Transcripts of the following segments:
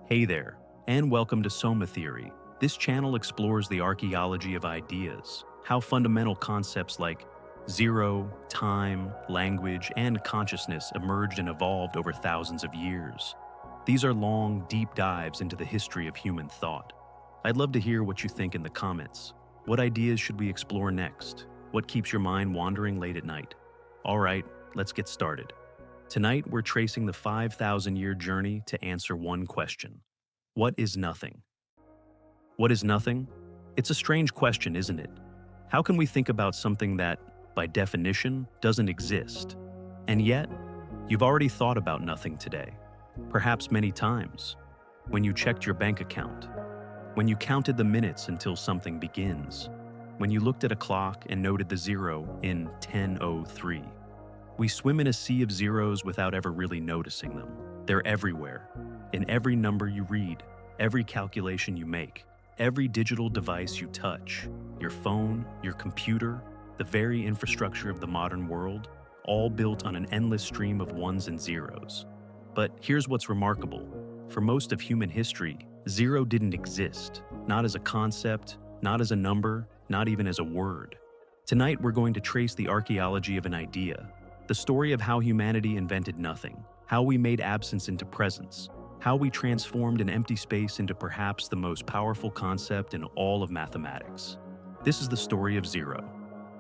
Hey there, and welcome to Soma Theory. This channel explores the archaeology of ideas, how fundamental concepts like zero, time, language, and consciousness emerged and evolved over thousands of years. These are long, deep dives into the history of human thought. I'd love to hear what you think in the comments. What ideas should we explore next? What keeps your mind wandering late at night? All right, let's get started. Tonight, we're tracing the 5,000-year journey to answer one question. What is nothing? What is nothing? It's a strange question, isn't it? How can we think about something that, by definition, doesn't exist? And yet, you've already thought about nothing today. Perhaps many times. When you checked your bank account. When you counted the minutes until something begins. When you looked at a clock and noted the zero in 10:03. We swim in a sea of zeros without ever really noticing them. They're everywhere. In every number you read, every calculation you make, every digital device you touch, your phone, your computer, the very infrastructure of the modern world, all built on an endless stream of ones and zeros. But here's what's remarkable. For most of human history, zero didn't exist, not as a concept, not as a number, not even as a word. Tonight, we're going to trace the archaeology of an idea, the story of how humanity invented nothing, how we made absence into presence, how we transformed an empty space into perhaps the most powerful concept in all of mathematics. This is the story of zero.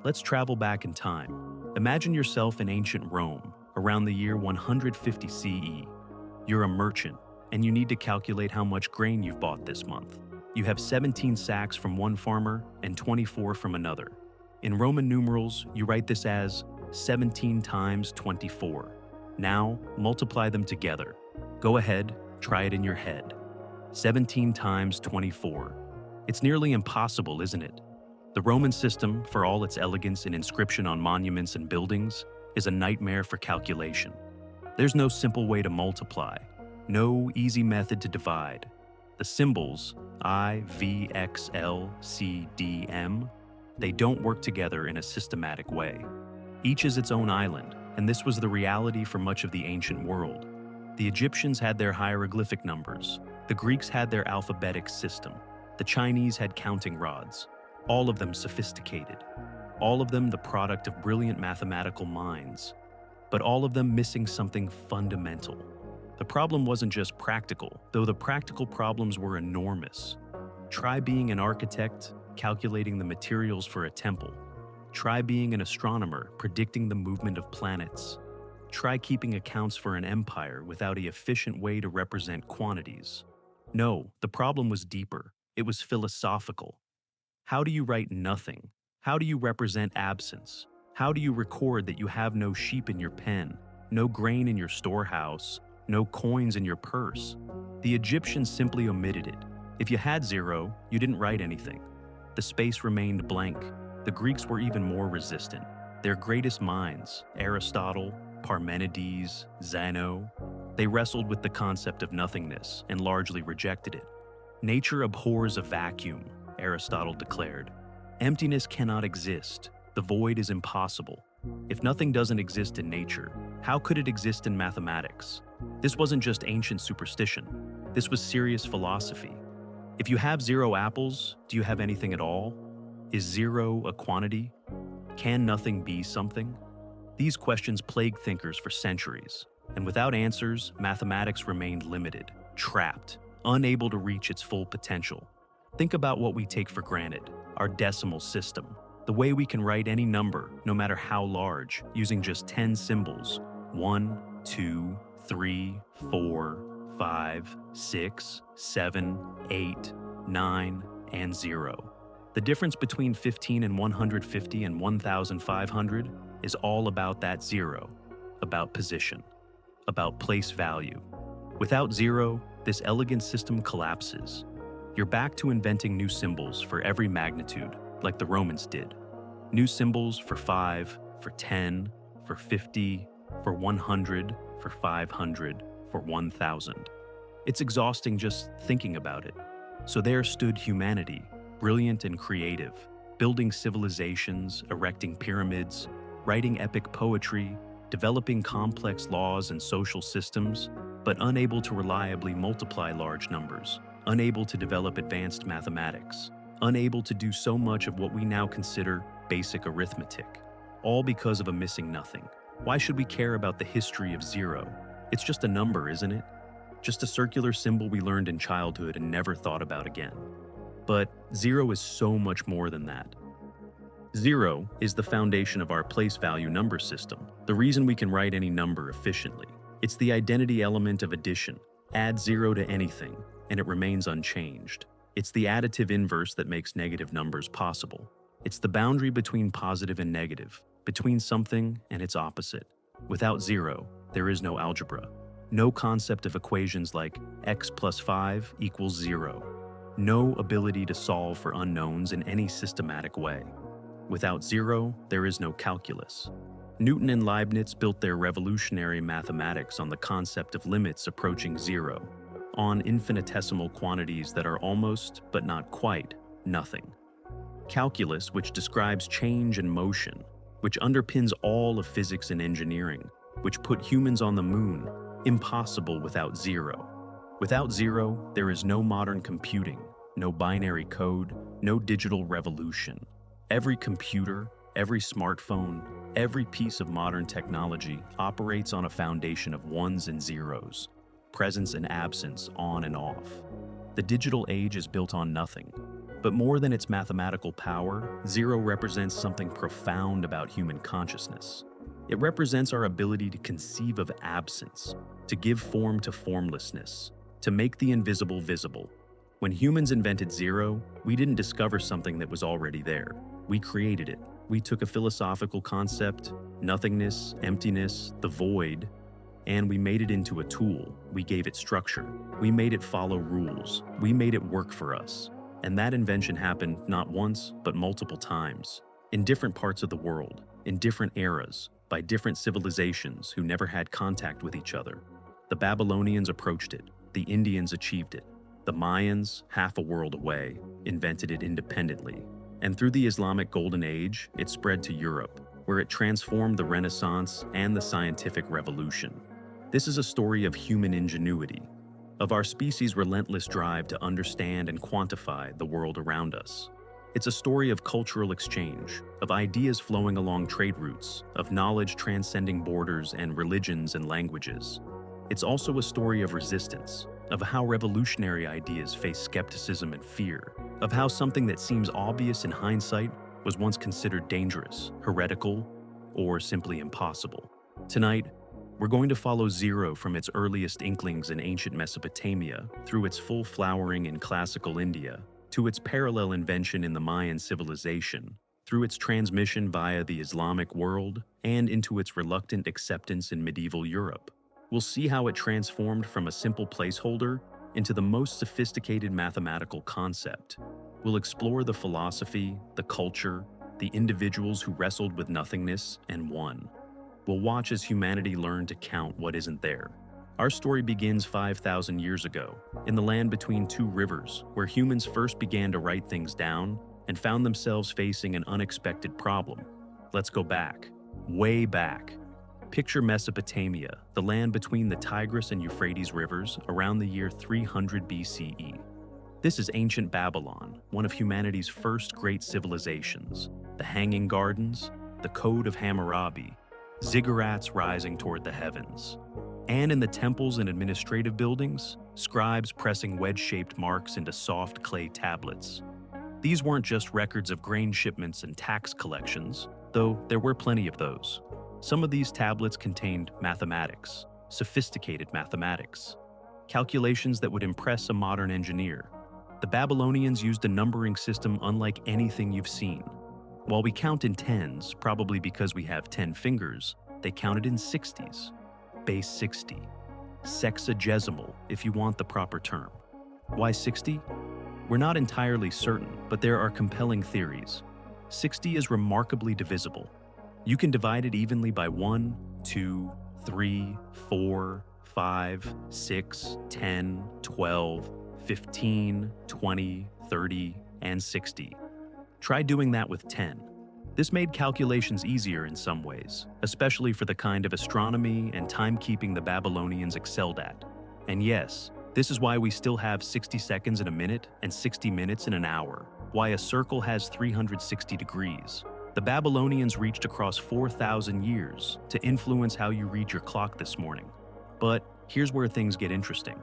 Let's travel back in time. Imagine yourself in ancient Rome, around the year 150 CE. You're a merchant, and you need to calculate how much grain you've bought this month. You have 17 sacks from one farmer and 24 from another. In Roman numerals, you write this as 17 times 24. Now, multiply them together. Go ahead, try it in your head. 17 times 24. It's nearly impossible, isn't it? The Roman system, for all its elegance and inscription on monuments and buildings, is a nightmare for calculation. There's no simple way to multiply, no easy method to divide. The symbols, I, V, X, L, C, D, M, they don't work together in a systematic way. Each is its own island, and this was the reality for much of the ancient world. The Egyptians had their hieroglyphic numbers, the Greeks had their alphabetic system, the Chinese had counting rods, all of them sophisticated, all of them the product of brilliant mathematical minds, but all of them missing something fundamental. The problem wasn't just practical, though the practical problems were enormous. Try being an architect, calculating the materials for a temple. Try being an astronomer, predicting the movement of planets. Try keeping accounts for an empire without an efficient way to represent quantities. No, the problem was deeper. It was philosophical. How do you write nothing? How do you represent absence? How do you record that you have no sheep in your pen, no grain in your storehouse, no coins in your purse? The Egyptians simply omitted it. If you had zero, you didn't write anything. The space remained blank. The Greeks were even more resistant. Their greatest minds, Aristotle, Parmenides, Zeno, they wrestled with the concept of nothingness and largely rejected it. Nature abhors a vacuum, Aristotle declared. Emptiness cannot exist. The void is impossible. If nothing doesn't exist in nature, how could it exist in mathematics? This wasn't just ancient superstition. This was serious philosophy. If you have zero apples, do you have anything at all? Is zero a quantity? Can nothing be something? These questions plagued thinkers for centuries, and without answers, mathematics remained limited, trapped, unable to reach its full potential. Think about what we take for granted, our decimal system, the way we can write any number, no matter how large, using just 10 symbols, 1, 2, 3, 4, 5, 6, 7, 8, 9, and 0. The difference between 15 and 150 and 1,500 is all about that zero, about position, about place value. Without zero, this elegant system collapses. You're back to inventing new symbols for every magnitude, like the Romans did. New symbols for 5, for 10, for 50, for 100, for 500, for 1,000. It's exhausting just thinking about it. So there stood humanity, brilliant and creative, building civilizations, erecting pyramids, writing epic poetry, developing complex laws and social systems, but unable to reliably multiply large numbers, unable to develop advanced mathematics, unable to do so much of what we now consider basic arithmetic, all because of a missing nothing. Why should we care about the history of zero? It's just a number, isn't it? Just a circular symbol we learned in childhood and never thought about again. But zero is so much more than that. Zero is the foundation of our place value number system, the reason we can write any number efficiently. It's the identity element of addition. Add zero to anything, and it remains unchanged. It's the additive inverse that makes negative numbers possible. It's the boundary between positive and negative, between something and its opposite. Without zero, there is no algebra. No concept of equations like x plus 5 equals 0. No ability to solve for unknowns in any systematic way. Without zero, there is no calculus. Newton and Leibniz built their revolutionary mathematics on the concept of limits approaching zero, on infinitesimal quantities that are almost, but not quite, nothing. Calculus, which describes change and motion, which underpins all of physics and engineering, which put humans on the moon, impossible without zero. Without zero, there is no modern computing, no binary code, no digital revolution. Every computer, every smartphone, every piece of modern technology operates on a foundation of ones and zeros, presence and absence, on and off. The digital age is built on nothing. But more than its mathematical power, zero represents something profound about human consciousness. It represents our ability to conceive of absence, to give form to formlessness, to make the invisible visible. When humans invented zero, we didn't discover something that was already there. We created it. We took a philosophical concept, nothingness, emptiness, the void, and we made it into a tool. We gave it structure. We made it follow rules. We made it work for us. And that invention happened not once, but multiple times, in different parts of the world, in different eras, by different civilizations who never had contact with each other. The Babylonians approached it. The Indians achieved it. The Mayans, half a world away, invented it independently. And through the Islamic Golden Age, it spread to Europe, where it transformed the Renaissance and the scientific revolution. This is a story of human ingenuity, of our species' relentless drive to understand and quantify the world around us. It's a story of cultural exchange, of ideas flowing along trade routes, of knowledge transcending borders and religions and languages. It's also a story of resistance, of how revolutionary ideas face skepticism and fear, of how something that seems obvious in hindsight was once considered dangerous, heretical, or simply impossible. Tonight, we're going to follow zero from its earliest inklings in ancient Mesopotamia through its full flowering in classical India, to its parallel invention in the Mayan civilization, through its transmission via the Islamic world, and into its reluctant acceptance in medieval Europe. We'll see how it transformed from a simple placeholder into the most sophisticated mathematical concept. We'll explore the philosophy, the culture, the individuals who wrestled with nothingness and won. We'll watch as humanity learned to count what isn't there. Our story begins 5,000 years ago, in the land between two rivers, where humans first began to write things down and found themselves facing an unexpected problem. Let's go back, way back. Picture Mesopotamia, the land between the Tigris and Euphrates rivers, around the year 300 BCE. This is ancient Babylon, one of humanity's first great civilizations. The Hanging Gardens, the Code of Hammurabi, ziggurats rising toward the heavens. And in the temples and administrative buildings, scribes pressing wedge-shaped marks into soft clay tablets. These weren't just records of grain shipments and tax collections, though there were plenty of those. Some of these tablets contained mathematics, sophisticated mathematics, calculations that would impress a modern engineer. The Babylonians used a numbering system unlike anything you've seen. While we count in tens, probably because we have 10 fingers, they counted in 60s. Base 60. Sexagesimal, if you want the proper term. Why 60? We're not entirely certain, but there are compelling theories. 60 is remarkably divisible. You can divide it evenly by 1, 2, 3, 4, 5, 6, 10, 12, 15, 20, 30, and 60. Try doing that with 10. This made calculations easier in some ways, especially for the kind of astronomy and timekeeping the Babylonians excelled at. And yes, this is why we still have 60 seconds in a minute and 60 minutes in an hour, why a circle has 360 degrees. The Babylonians reached across 4,000 years to influence how you read your clock this morning. But here's where things get interesting.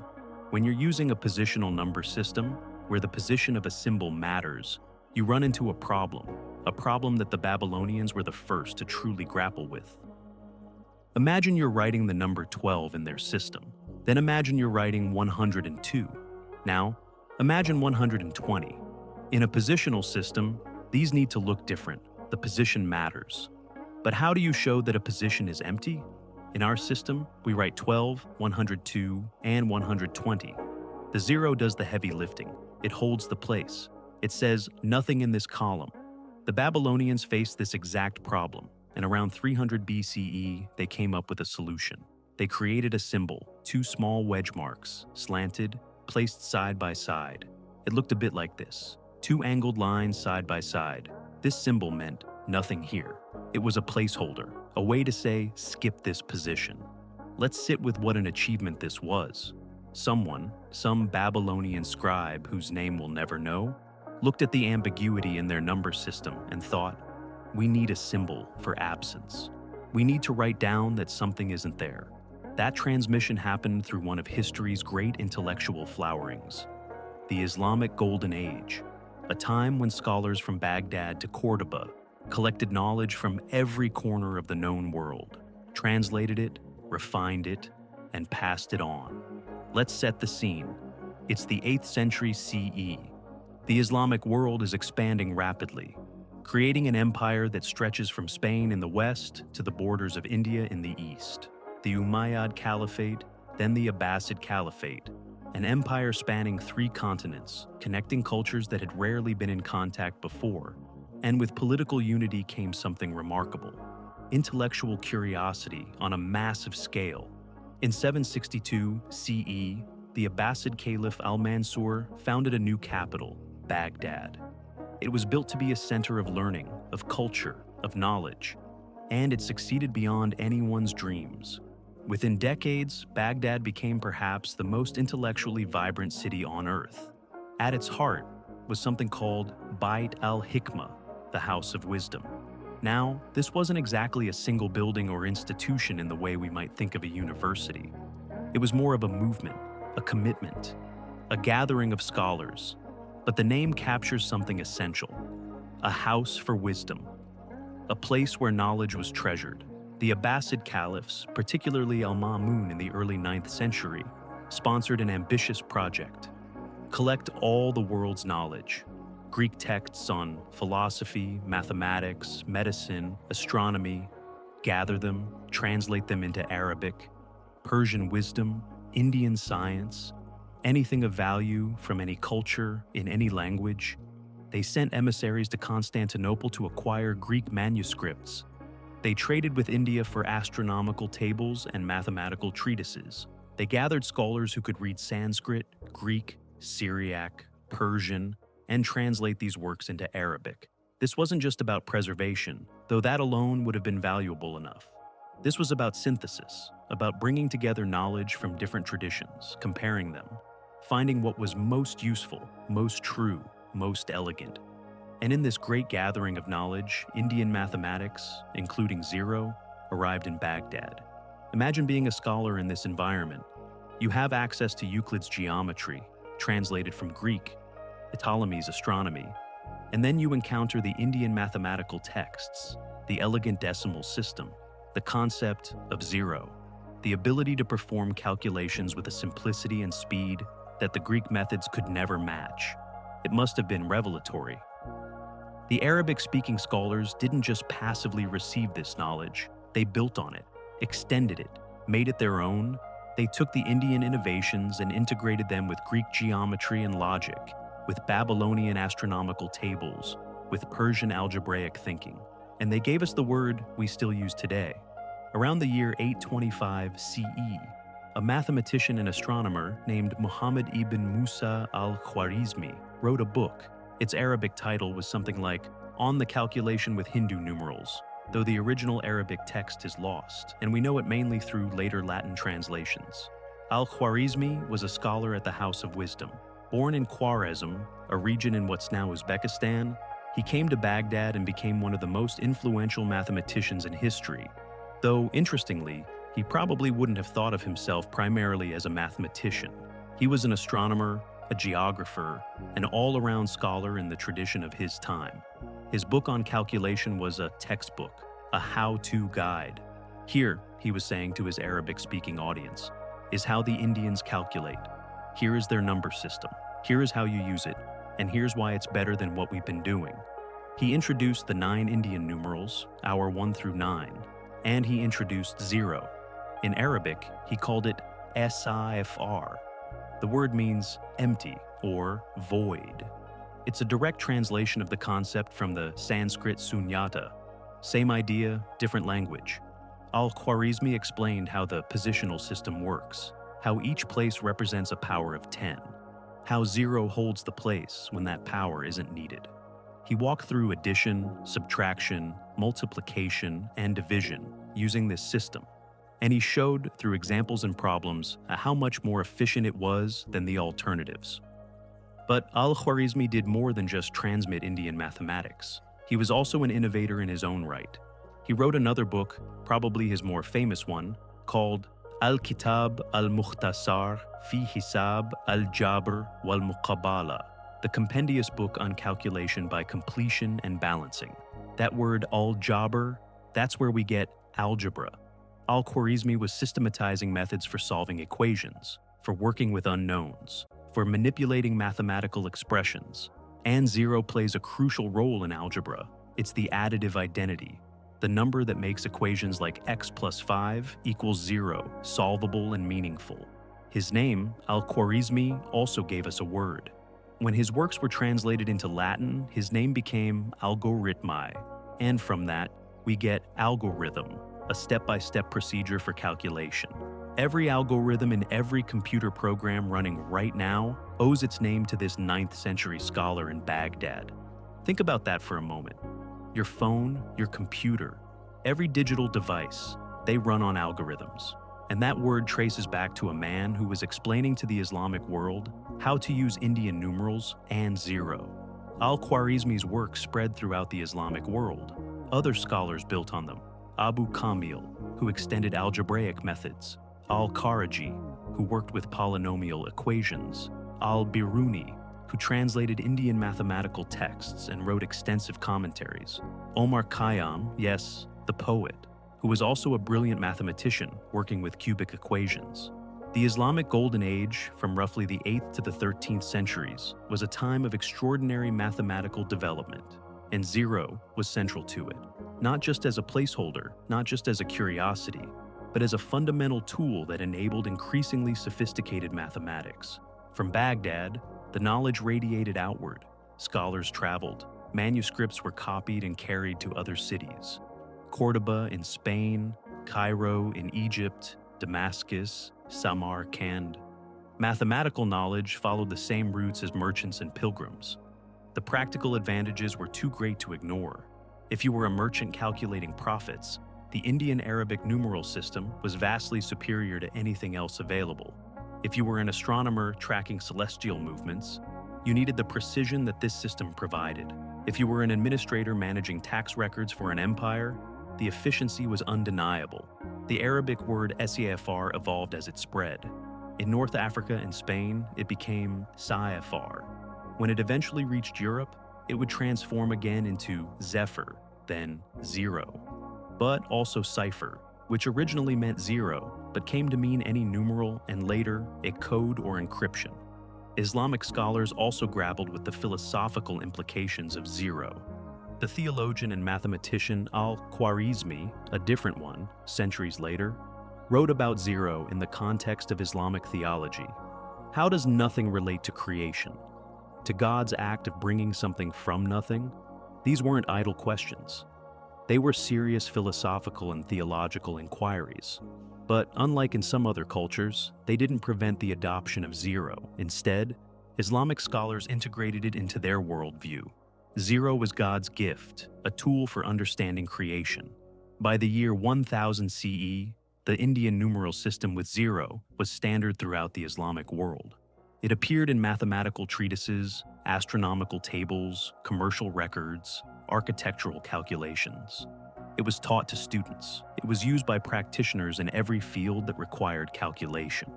When you're using a positional number system, where the position of a symbol matters, you run into a problem that the Babylonians were the first to truly grapple with. Imagine you're writing the number 12 in their system. Then imagine you're writing 102. Now, imagine 120. In a positional system, these need to look different. The position matters. But how do you show that a position is empty? In our system, we write 12, 102, and 120. The 0 does the heavy lifting. It holds the place. It says, nothing in this column. The Babylonians faced this exact problem, and around 300 BCE, they came up with a solution. They created a symbol, 2 small wedge marks, slanted, placed side by side. It looked a bit like this, 2 angled lines side by side. This symbol meant nothing here. It was a placeholder, a way to say, skip this position. Let's sit with what an achievement this was. Some Babylonian scribe whose name we'll never know, looked at the ambiguity in their number system and thought, we need a symbol for absence. We need to write down that something isn't there. That transmission happened through one of history's great intellectual flowerings, the Islamic Golden Age, a time when scholars from Baghdad to Cordoba collected knowledge from every corner of the known world, translated it, refined it, and passed it on. Let's set the scene. It's the 8th century CE. The Islamic world is expanding rapidly, creating an empire that stretches from Spain in the west to the borders of India in the east. The Umayyad Caliphate, then the Abbasid Caliphate, an empire spanning 3 continents, connecting cultures that had rarely been in contact before. And with political unity came something remarkable: intellectual curiosity on a massive scale. In 762 CE, the Abbasid Caliph Al-Mansur founded a new capital, Baghdad. It was built to be a center of learning, of culture, of knowledge, and it succeeded beyond anyone's dreams. Within decades, Baghdad became perhaps the most intellectually vibrant city on earth. At its heart was something called Bait al-Hikmah, the House of Wisdom. Now, this wasn't exactly a single building or institution in the way we might think of a university. It was more of a movement, a commitment, a gathering of scholars. But the name captures something essential: a house for wisdom, a place where knowledge was treasured. The Abbasid caliphs, particularly Al-Ma'mun in the early 9th century, sponsored an ambitious project: collect all the world's knowledge. Greek texts on philosophy, mathematics, medicine, astronomy, gather them, translate them into Arabic, Persian wisdom, Indian science, anything of value from any culture, in any language. They sent emissaries to Constantinople to acquire Greek manuscripts. They traded with India for astronomical tables and mathematical treatises. They gathered scholars who could read Sanskrit, Greek, Syriac, Persian, and translate these works into Arabic. This wasn't just about preservation, though that alone would have been valuable enough. This was about synthesis, about bringing together knowledge from different traditions, comparing them, finding what was most useful, most true, most elegant. And in this great gathering of knowledge, Indian mathematics, including 0, arrived in Baghdad. Imagine being a scholar in this environment. You have access to Euclid's geometry, translated from Greek, Ptolemy's astronomy, and then you encounter the Indian mathematical texts, the elegant decimal system, the concept of 0, the ability to perform calculations with a simplicity and speed that the Greek methods could never match. It must have been revelatory. The Arabic-speaking scholars didn't just passively receive this knowledge, they built on it, extended it, made it their own. They took the Indian innovations and integrated them with Greek geometry and logic, with Babylonian astronomical tables, with Persian algebraic thinking. And they gave us the word we still use today. Around the year 825 CE, a mathematician and astronomer named Muhammad ibn Musa al-Khwarmizmi wrote a book. Its Arabic title was something like On the Calculation with Hindu Numerals, though the original Arabic text is lost, and we know it mainly through later Latin translations. Al-Khwarmizmi was a scholar at the House of Wisdom. Born in Khwarezm, a region in what's now Uzbekistan, he came to Baghdad and became one of the most influential mathematicians in history. Though, interestingly, he probably wouldn't have thought of himself primarily as a mathematician. He was an astronomer, a geographer, an all-around scholar in the tradition of his time. His book on calculation was a textbook, a how-to guide. Here, he was saying to his Arabic-speaking audience, is how the Indians calculate. Here is their number system. Here is how you use it, and here's why it's better than what we've been doing. He introduced the 9 Indian numerals, our 1 through 9, and he introduced 0. In Arabic, he called it Sifr. The word means empty or void. It's a direct translation of the concept from the Sanskrit sunyata. Same idea, different language. Al-Khwarmizmi explained how the positional system works, how each place represents a power of 10, how 0 holds the place when that power isn't needed. He walked through addition, subtraction, multiplication, and division using this system, and he showed through examples and problems how much more efficient it was than the alternatives. But Al-Khwarmizmi did more than just transmit Indian mathematics. He was also an innovator in his own right. He wrote another book, probably his more famous one, called Al-Kitab al-Mukhtasar fi Hisab al-Jabr wal-Muqabala, the compendious book on calculation by completion and balancing. That word al-Jabr, that's where we get algebra. Al-Khwarmizmi was systematizing methods for solving equations, for working with unknowns, for manipulating mathematical expressions. And 0 plays a crucial role in algebra. It's the additive identity, the number that makes equations like x plus 5 equals 0 solvable and meaningful. His name, Al-Khwarmizmi, also gave us a word. When his works were translated into Latin, his name became algorithmi, and from that, we get algorithm, a step-by-step procedure for calculation. Every algorithm in every computer program running right now owes its name to this 9th century scholar in Baghdad. Think about that for a moment. Your phone, your computer, every digital device, they run on algorithms. And that word traces back to a man who was explaining to the Islamic world how to use Indian numerals and 0. Al-Khwarmizmi's work spread throughout the Islamic world. Other scholars built on them. Abu Kamil, who extended algebraic methods. Al-Khariji, who worked with polynomial equations. Al-Biruni, who translated Indian mathematical texts and wrote extensive commentaries. Omar Khayyam, yes, the poet, who was also a brilliant mathematician working with cubic equations. The Islamic Golden Age, from roughly the 8th to the 13th centuries, was a time of extraordinary mathematical development, and 0 was central to it, not just as a placeholder, not just as a curiosity, but as a fundamental tool that enabled increasingly sophisticated mathematics. From Baghdad, the knowledge radiated outward. Scholars traveled. Manuscripts were copied and carried to other cities. Cordoba in Spain, Cairo in Egypt, Damascus, Samarkand. Mathematical knowledge followed the same routes as merchants and pilgrims. The practical advantages were too great to ignore. If you were a merchant calculating profits, the Indian Arabic numeral system was vastly superior to anything else available. If you were an astronomer tracking celestial movements, you needed the precision that this system provided. If you were an administrator managing tax records for an empire, the efficiency was undeniable. The Arabic word Sifr evolved as it spread. In North Africa and Spain, it became Sifr. When it eventually reached Europe, it would transform again into Zephyr, then 0. But also cipher, which originally meant 0, but came to mean any numeral and later a code or encryption. Islamic scholars also grappled with the philosophical implications of 0. The theologian and mathematician Al-Khwarmizmi, a different one, centuries later, wrote about 0 in the context of Islamic theology. How does nothing relate to creation? To God's act of bringing something from nothing? These weren't idle questions. They were serious philosophical and theological inquiries. But unlike in some other cultures, they didn't prevent the adoption of 0. Instead, Islamic scholars integrated it into their worldview. 0 was God's gift, a tool for understanding creation. By the year 1000 CE, The Indian numeral system with 0 was standard throughout the Islamic world. It appeared in mathematical treatises, astronomical tables, commercial records, architectural calculations. It was taught to students. It was used by practitioners in every field that required calculation.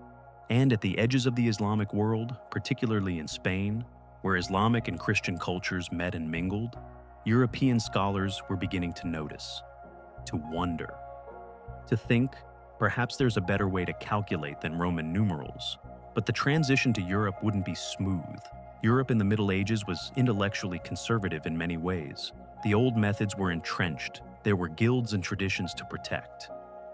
And at the edges of the Islamic world, particularly in Spain, where Islamic and Christian cultures met and mingled, European scholars were beginning to notice, to wonder, to think perhaps there's a better way to calculate than Roman numerals. But the transition to Europe wouldn't be smooth. Europe in the Middle Ages was intellectually conservative in many ways. The old methods were entrenched. There were guilds and traditions to protect.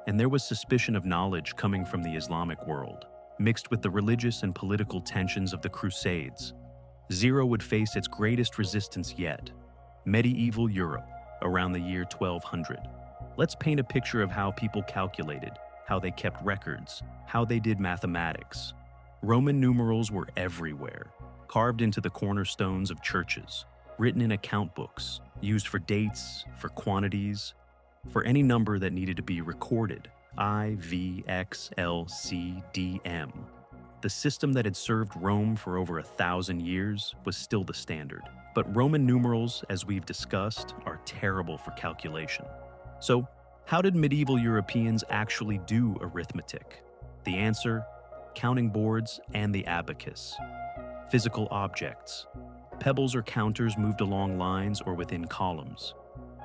And there was suspicion of knowledge coming from the Islamic world, mixed with the religious and political tensions of the Crusades. 0 would face its greatest resistance yet, medieval Europe, around the year 1200. Let's paint a picture of how people calculated, how they kept records, how they did mathematics. Roman numerals were everywhere, carved into the cornerstones of churches, written in account books, used for dates, for quantities, for any number that needed to be recorded. I, V, X, L, C, D, M. The system that had served Rome for over 1,000 years was still the standard. But Roman numerals, as we've discussed, are terrible for calculation. So, how did medieval Europeans actually do arithmetic? The answer: counting boards and the abacus. Physical objects. Pebbles or counters moved along lines or within columns.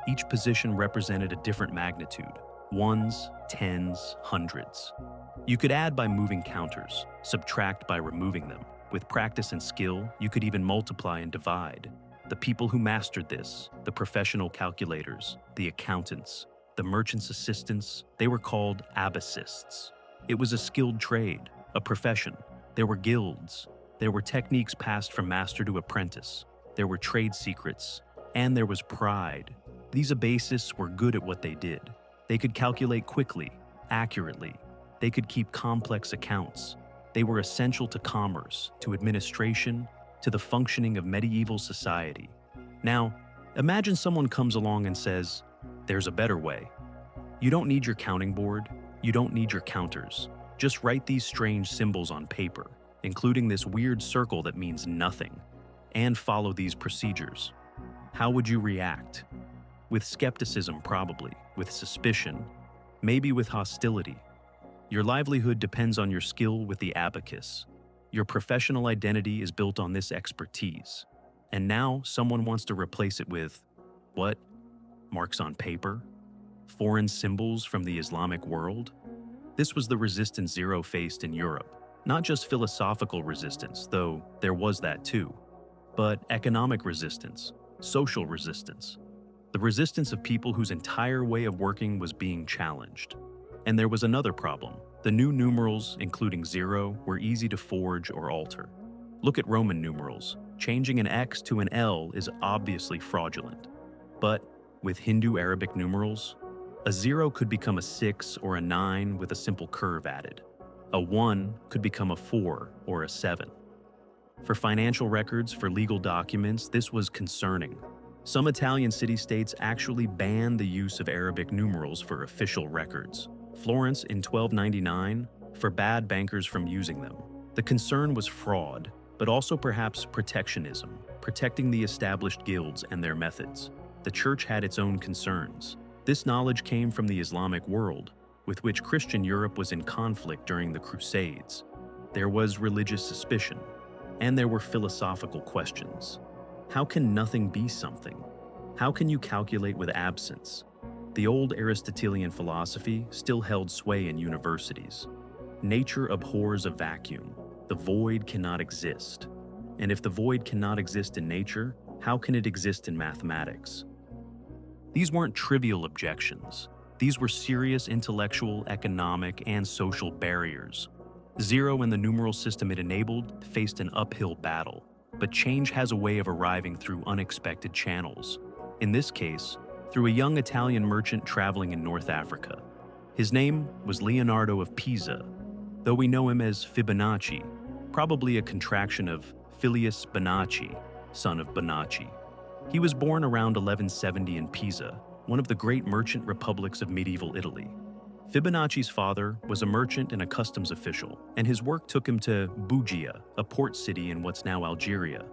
Each position represented a different magnitude: ones, tens, hundreds. You could add by moving counters, subtract by removing them. With practice and skill, you could even multiply and divide. The people who mastered this, the professional calculators, the accountants, the merchants' assistants, they were called abacists. It was a skilled trade, a profession. There were guilds. There were techniques passed from master to apprentice. There were trade secrets. And there was pride. These abacists were good at what they did. They could calculate quickly, accurately. They could keep complex accounts. They were essential to commerce, to administration, to the functioning of medieval society. Now, imagine someone comes along and says, "There's a better way. You don't need your counting board. You don't need your counters. Just write these strange symbols on paper, including this weird circle that means nothing, and follow these procedures." How would you react? With skepticism, probably. With suspicion. Maybe with hostility. Your livelihood depends on your skill with the abacus. Your professional identity is built on this expertise. And now someone wants to replace it with, what? Marks on paper? Foreign symbols from the Islamic world? This was the resistance 0 faced in Europe. Not just philosophical resistance, though there was that too, but economic resistance, social resistance. The resistance of people whose entire way of working was being challenged. And there was another problem. The new numerals, including 0, were easy to forge or alter. Look at Roman numerals. Changing an X to an L is obviously fraudulent. But with Hindu Arabic numerals, a 0 could become a 6 or a 9 with a simple curve added. A 1 could become a 4 or a 7. For financial records, for legal documents, this was concerning. Some Italian city-states actually banned the use of Arabic numerals for official records. Florence in 1299 forbade bankers from using them. The concern was fraud, but also perhaps protectionism, protecting the established guilds and their methods. The church had its own concerns. This knowledge came from the Islamic world, with which Christian Europe was in conflict during the Crusades. There was religious suspicion, and there were philosophical questions. How can nothing be something? How can you calculate with absence? The old Aristotelian philosophy still held sway in universities. Nature abhors a vacuum. The void cannot exist. And if the void cannot exist in nature, how can it exist in mathematics? These weren't trivial objections. These were serious intellectual, economic, and social barriers. 0 and the numeral system it enabled faced an uphill battle. But change has a way of arriving through unexpected channels. In this case, through a young Italian merchant traveling in North Africa. His name was Leonardo of Pisa, though we know him as Fibonacci, probably a contraction of Filius Bonacci, son of Bonacci. He was born around 1170 in Pisa, one of the great merchant republics of medieval Italy. Fibonacci's father was a merchant and a customs official, and his work took him to Bougia, a port city in what's now Algeria.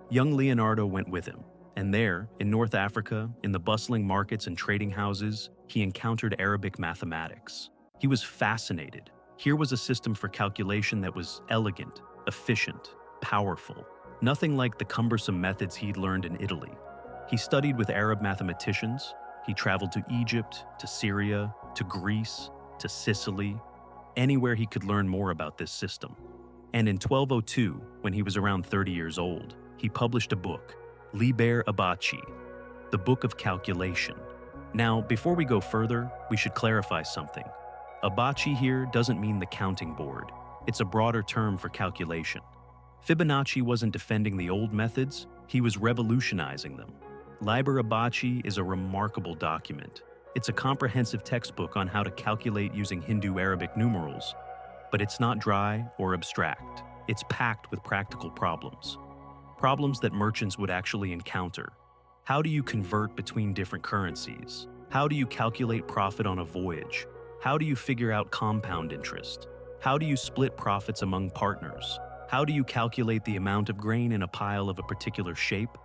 Young Leonardo went with him, and there, in North Africa, in the bustling markets and trading houses, he encountered Arabic mathematics. He was fascinated. Here was a system for calculation that was elegant, efficient, powerful, nothing like the cumbersome methods he'd learned in Italy. He studied with Arab mathematicians. He traveled to Egypt, to Syria, to Greece, to Sicily, anywhere he could learn more about this system. And in 1202, when he was around 30 years old, he published a book, Liber Abaci, the Book of Calculation. Now, before we go further, we should clarify something. Abaci here doesn't mean the counting board. It's a broader term for calculation. Fibonacci wasn't defending the old methods, he was revolutionizing them. Liber Abaci is a remarkable document. It's a comprehensive textbook on how to calculate using Hindu-Arabic numerals. But it's not dry or abstract. It's packed with practical problems. Problems that merchants would actually encounter. How do you convert between different currencies? How do you calculate profit on a voyage? How do you figure out compound interest? How do you split profits among partners? How do you calculate the amount of grain in a pile of a particular shape?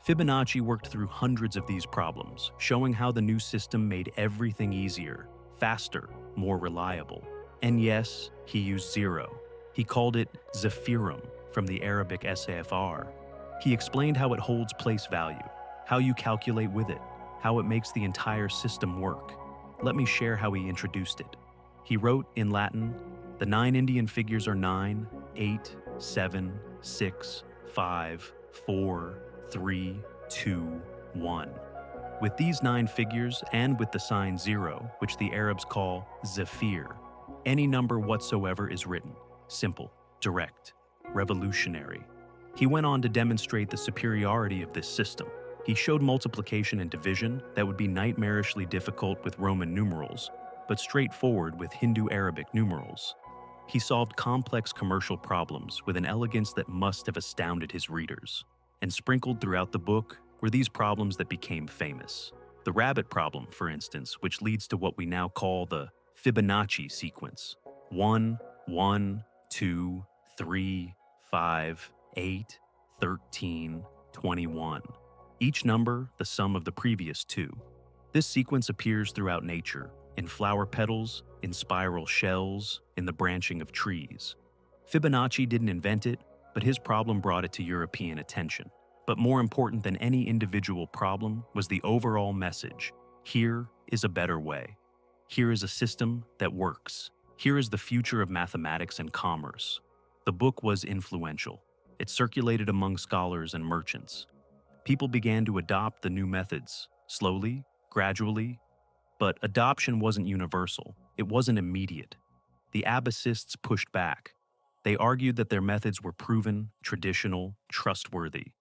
Fibonacci worked through hundreds of these problems, showing how the new system made everything easier, faster, more reliable. And yes, he used zero. He called it Zephyrum, from the Arabic SAFR. He explained how it holds place value, how you calculate with it, how it makes the entire system work. Let me share how he introduced it. He wrote in Latin, "The 9 Indian figures are 9, 8, 7, 6, 5, 4, 3, 2, 1. With these 9 figures and with the sign 0, which the Arabs call Zephyr, any number whatsoever is written. Simple, direct, revolutionary." He went on to demonstrate the superiority of this system. He showed multiplication and division that would be nightmarishly difficult with Roman numerals, but straightforward with Hindu-Arabic numerals. He solved complex commercial problems with an elegance that must have astounded his readers. And sprinkled throughout the book were these problems that became famous. The rabbit problem, for instance, which leads to what we now call the Fibonacci sequence. 1, 1, 2, 3, 5, 8, 13, 21. Each number the sum of the previous 2. This sequence appears throughout nature, in flower petals, in spiral shells, in the branching of trees. Fibonacci didn't invent it, but his problem brought it to European attention. But more important than any individual problem was the overall message. Here is a better way. Here is a system that works. Here is the future of mathematics and commerce. The book was influential. It circulated among scholars and merchants. People began to adopt the new methods, slowly, gradually, but adoption wasn't universal. It wasn't immediate. The Abbasists pushed back. They argued that their methods were proven, traditional, trustworthy,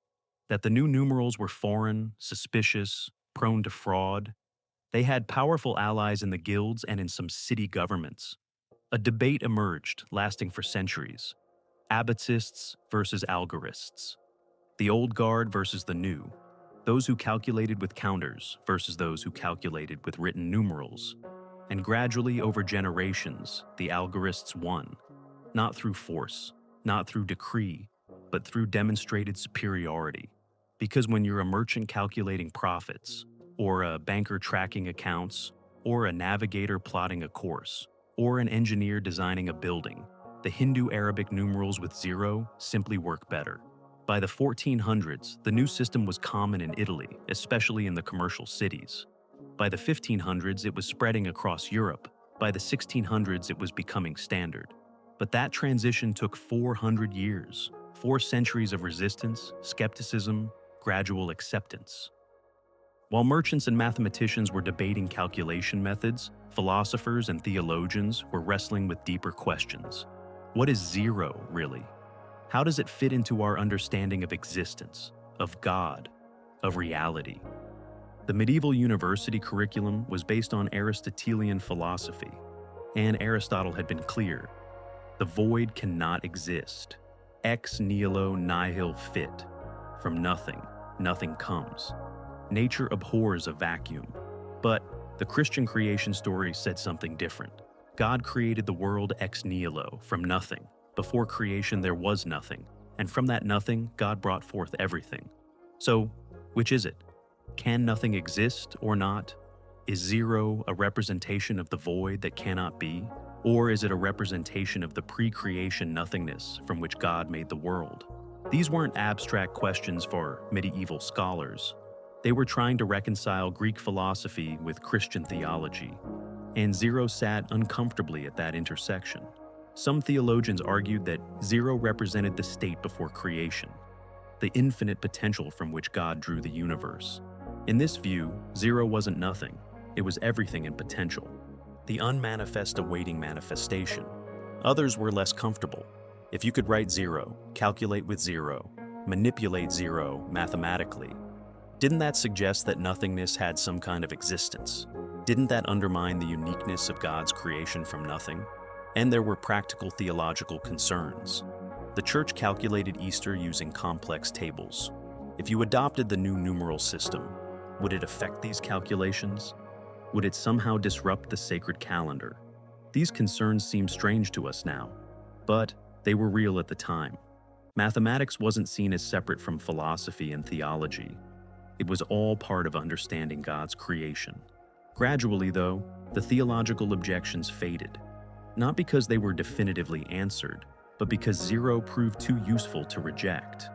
that the new numerals were foreign, suspicious, prone to fraud. They had powerful allies in the guilds and in some city governments. A debate emerged, lasting for centuries. Abbasists versus algorists. The old guard versus the new. Those who calculated with counters versus those who calculated with written numerals. And gradually, over generations, the algorists won. Not through force, not through decree, but through demonstrated superiority. Because when you're a merchant calculating profits, or a banker tracking accounts, or a navigator plotting a course, or an engineer designing a building, the Hindu-Arabic numerals with 0 simply work better. By the 1400s, the new system was common in Italy, especially in the commercial cities. By the 1500s, it was spreading across Europe. By the 1600s, it was becoming standard. But that transition took 400 years, 4 centuries of resistance, skepticism, gradual acceptance. While merchants and mathematicians were debating calculation methods, philosophers and theologians were wrestling with deeper questions. What is 0, really? How does it fit into our understanding of existence, of God, of reality? The medieval university curriculum was based on Aristotelian philosophy, and Aristotle had been clear. The void cannot exist. Ex nihilo nihil fit. From nothing, nothing comes. Nature abhors a vacuum. But the Christian creation story said something different. God created the world ex nihilo, from nothing. Before creation there was nothing, and from that nothing God brought forth everything. So, which is it? Can nothing exist or not? Is zero a representation of the void that cannot be? Or is it a representation of the pre-creation nothingness from which God made the world? These weren't abstract questions for medieval scholars. They were trying to reconcile Greek philosophy with Christian theology, and zero sat uncomfortably at that intersection. Some theologians argued that zero represented the state before creation, the infinite potential from which God drew the universe. In this view, zero wasn't nothing, it was everything in potential, the unmanifest awaiting manifestation. Others were less comfortable. If you could write zero, calculate with zero, manipulate zero mathematically, didn't that suggest that nothingness had some kind of existence? Didn't that undermine the uniqueness of God's creation from nothing? And there were practical theological concerns. The church calculated Easter using complex tables. If you adopted the new numeral system, would it affect these calculations? Would it somehow disrupt the sacred calendar? These concerns seem strange to us now, but they were real at the time. Mathematics wasn't seen as separate from philosophy and theology. It was all part of understanding God's creation. Gradually, though, the theological objections faded, not because they were definitively answered, but because zero proved too useful to reject.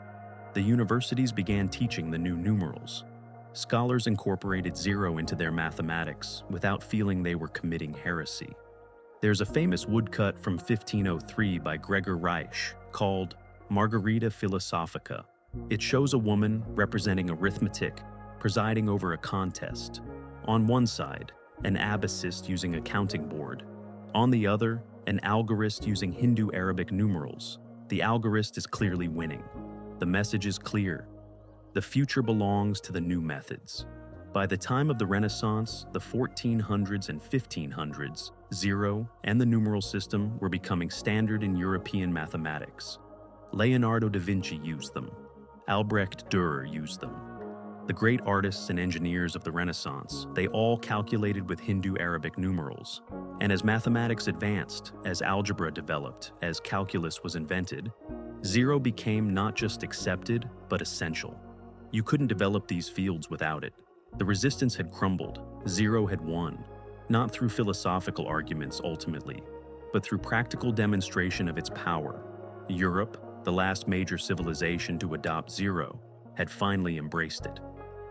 The universities began teaching the new numerals. Scholars incorporated zero into their mathematics without feeling they were committing heresy. There's a famous woodcut from 1503 by Gregor Reich called Margarita Philosophica. It shows a woman representing arithmetic presiding over a contest. On one side, an abacist using a counting board. On the other, an algorist using Hindu-Arabic numerals. The algorist is clearly winning. The message is clear. The future belongs to the new methods. By the time of the Renaissance, the 1400s and 1500s, zero and the numeral system were becoming standard in European mathematics. Leonardo da Vinci used them. Albrecht Dürer used them. The great artists and engineers of the Renaissance, they all calculated with Hindu-Arabic numerals. And as mathematics advanced, as algebra developed, as calculus was invented, zero became not just accepted, but essential. You couldn't develop these fields without it. The resistance had crumbled, zero had won, not through philosophical arguments ultimately, but through practical demonstration of its power. Europe, the last major civilization to adopt zero, had finally embraced it,